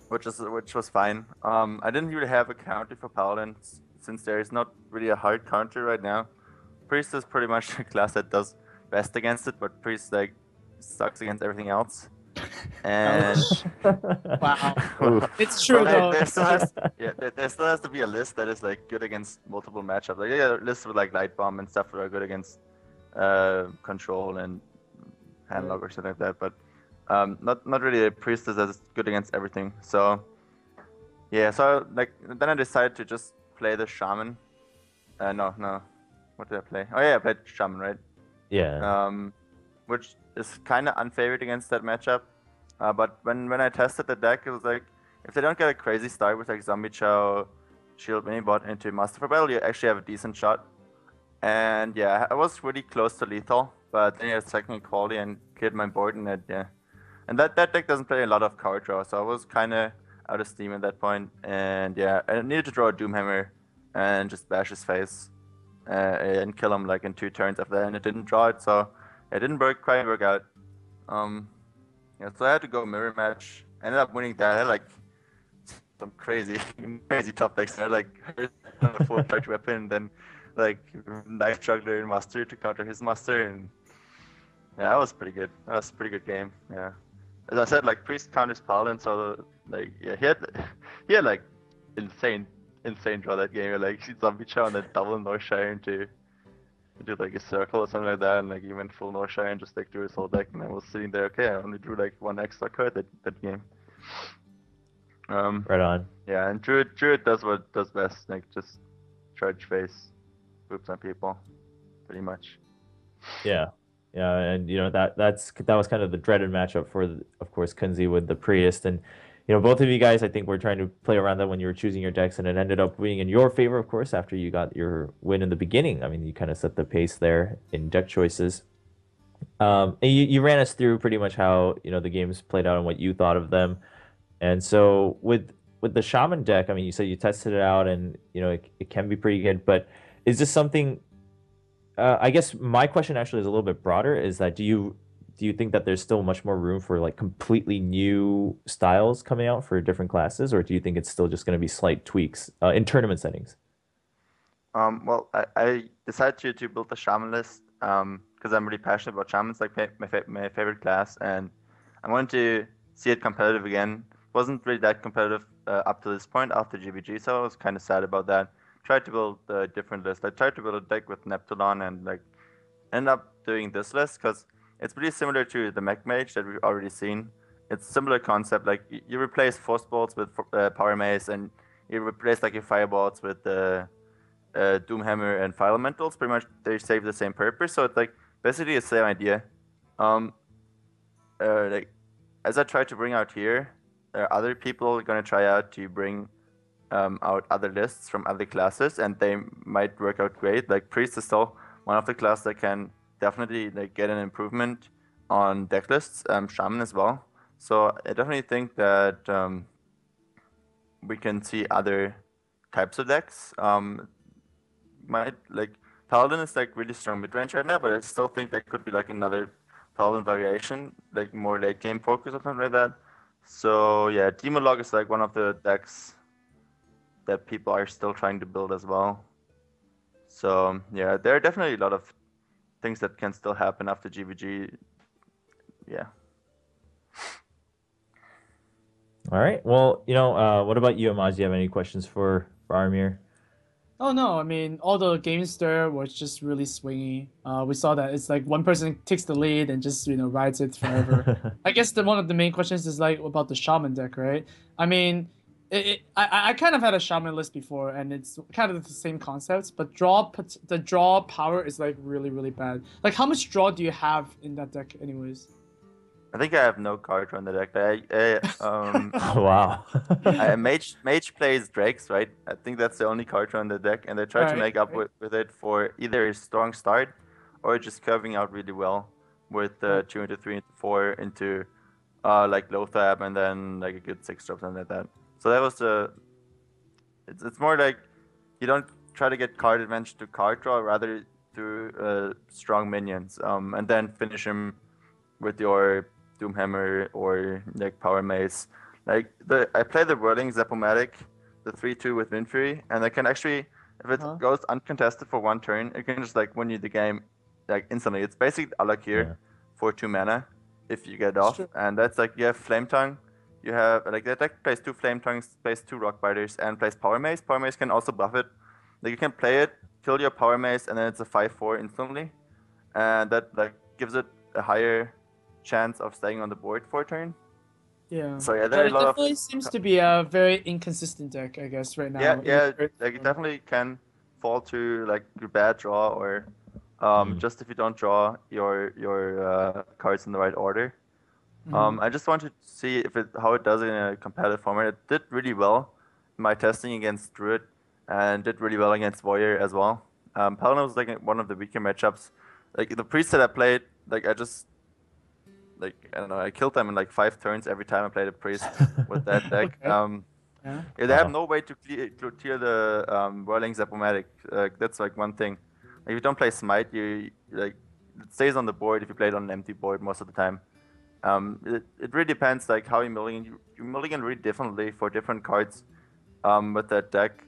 which was fine. I didn't really have a counter for Paladin since there is not really a hard counter right now. Priest is pretty much a class that does best against it, but Priest like sucks against everything else. And wow, it's true though. There still has to be a list that is like good against multiple matchups. Like yeah, lists with like Light Bomb and stuff that are good against control and handlock or something like that. But not really a Priestess that's good against everything. So yeah, so like then I decided to just play the Shaman. No, what did I play? Oh yeah, I played Shaman, right? Yeah. Which is kind of unfavored against that matchup. But when I tested the deck, it was like, if they don't get a crazy start with like Zombie Chow, Shield Minibot into Master for Battle, you actually have a decent shot. And yeah, I was really close to lethal, but then he had second quality and killed my board, and yeah. And that deck doesn't play a lot of card draw, so I was kind of out of steam at that point. And yeah, I needed to draw a Doomhammer and just bash his face and kill him like in 2 turns after that, and it didn't draw it, so it didn't quite work out. Yeah, so I had to go mirror match. I ended up winning that. I had like some crazy top decks. I had like a full charge weapon, and then like knife juggler and master to counter his master, and yeah, that was pretty good. That was a pretty good game. Yeah, as I said, like Priest counters Paladin, so like yeah, he had like insane draw that game. Like Zombie Chow and then double Northshire into like a circle or something like that, and like he went full Northshire and just like drew his whole deck, and I was sitting there, okay, I only drew like 1 extra card that game. Right on. Yeah, and Druid does what does best, like just charge face, boops on people, pretty much. Yeah. Yeah, and that was kind of the dreaded matchup for, of course, Kunzi with the Priest, and both of you guys, I think, were trying to play around that when you were choosing your decks, and it ended up being in your favor, of course, after you got your win in the beginning. I mean, you kind of set the pace there in deck choices. And you ran us through pretty much how the games played out and what you thought of them. And so with the Shaman deck, I mean, you said you tested it out, and it can be pretty good. But is this something? I guess my question actually is a little bit broader. Is that do you think that there's still much more room for like completely new styles coming out for different classes, or do you think it's still just going to be slight tweaks in tournament settings? Well, I decided to build the shaman list because I'm really passionate about shamans, like my favorite class, and I wanted to see it competitive again. Wasn't really that competitive up to this point after GBG, so I was kind of sad about that. Tried to build a different list. I tried to build a deck with Neptulon and like end up doing this list because it's pretty similar to the Mech Mage that we've already seen. It's similar concept, like you replace Force Bolts with Power Mace, and you replace like your Firebolts with the Doomhammer and Fire Elementals. Pretty much they serve the same purpose, so it's like basically the same idea. Like as I try to bring out here, there are other people gonna try out to bring out other lists from other classes, and they might work out great. Like Priest is still one of the classes that can definitely like get an improvement on deck lists. Shaman as well. So I definitely think that we can see other types of decks. Might like Paladin is like really strong mid range right now, but I still think there could be like another Paladin variation, like more late game focus or something like that. So yeah, Demolog is like one of the decks that people are still trying to build as well. So yeah, there are definitely a lot of things that can still happen after GVG. Yeah. All right. Well, what about you, Amaz? Do you have any questions for Faramir? Oh no, I mean all the games there was just really swingy. We saw that it's like one person takes the lead and just rides it forever. I guess one of the main questions is like about the shaman deck, right? I mean, I kind of had a shaman list before, and it's kind of the same concepts, but the draw power is like really bad. Like how much draw do you have in that deck, anyways? I think I have no card on the deck. Wow. Mage plays Drakes, right? I think that's the only card on the deck, and they try to make up with it for either a strong start or just curving out really well with 2 into 3 into 4 into like low tab and then like a good 6 drop, something like that. So that was it's more like you don't try to get card advantage to card draw, rather through strong minions, and then finish him with your Doomhammer or like Power Mace. Like I play the Whirling Zap-O-Matic, the 3/2 with Wind Fury, and I can actually, if it goes uncontested for 1 turn, it can just like win you the game like instantly. It's basically Alakir for 2 mana if you get off, and that's like you have Flame Tongue, you have like that deck plays 2 Flame Tongues, plays 2 Rock Biters, and plays Power Mace. Power Mace can also buff it. Like you can play it, kill your Power Mace, and then it's a 5/4 instantly, and that like gives it a higher chance of staying on the board for a turn. Yeah. So yeah, there are a lot of. It definitely seems to be a very inconsistent deck, I guess, right now. Yeah, like it definitely can fall to like your bad draw or just if you don't draw your cards in the right order. I just wanted to see how it does in a competitive format. It did really well in my testing against Druid and did really well against Warrior as well. Paladin was like one of the weaker matchups. Like the Priest that I played, like I don't know, I killed them in like 5 turns every time I played a Priest with that deck. They have no way to clear the Whirling Zap-O-Matic. That's like one thing. Like, if you don't play Smite, you like it stays on the board if you play it on an empty board most of the time. It really depends like how you mulligan. You mulligan really differently for different cards with that deck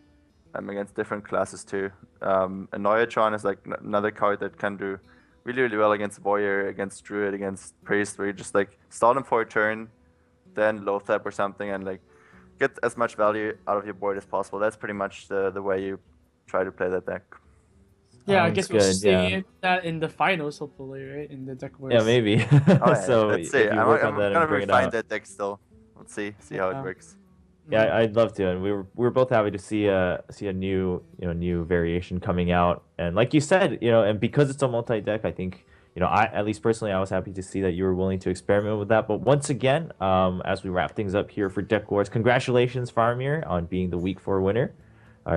against different classes too. Anoyatron is like another card that can do really well against Warrior, against Druid, against Priest, where you just like stall them for a turn, then low tap or something, and like get as much value out of your board as possible. That's pretty much the way you try to play that deck. Yeah, I guess we'll see that in the finals, hopefully, right? In the deck wars. Yeah, maybe. So let's see. I'm gonna refine that deck still. Let's see how it works. Yeah, I'd love to, and we were both happy to see a new new variation coming out. And like you said, and because it's a multi deck, I think you know, I, at least personally, I was happy to see that you were willing to experiment with that. But once again, as we wrap things up here for Deck Wars, congratulations, Faramir, on being the Week 4 winner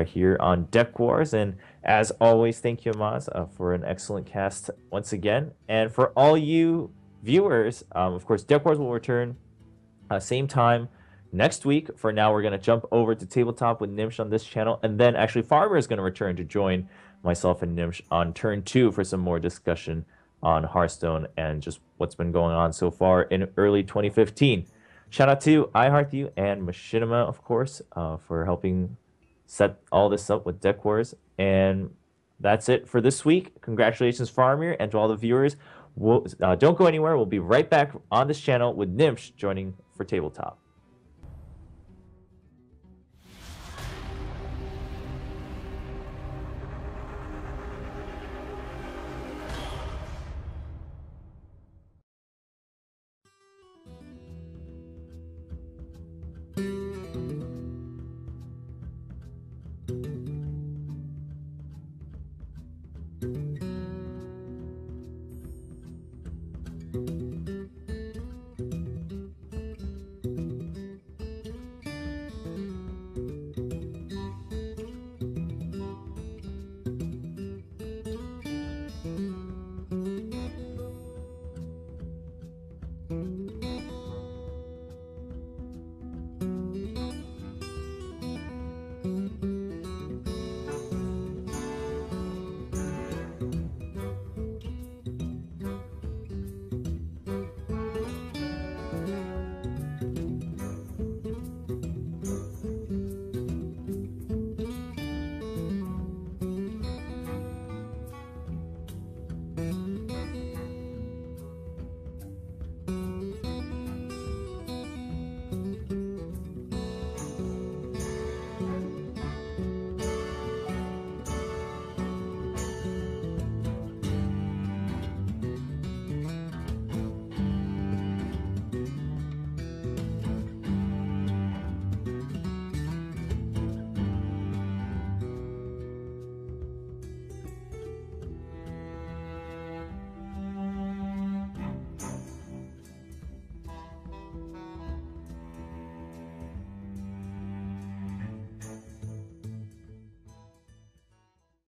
here on Deck Wars. And as always, thank you, Amaz, for an excellent cast once again. And for all you viewers, of course, Deck Wars will return same time next week. For now, we're going to jump over to Tabletop with Nimsh on this channel. And then actually, Farmer is going to return to join myself and Nimsh on turn 2 for some more discussion on Hearthstone and just what's been going on so far in early 2015. Shout out to iHeartU and Machinima, of course, for helping set all this up with Deck Wars. And that's it for this week. Congratulations, Faramir, and to all the viewers. Don't go anywhere. We'll be right back on this channel with Nimsh joining for Tabletop.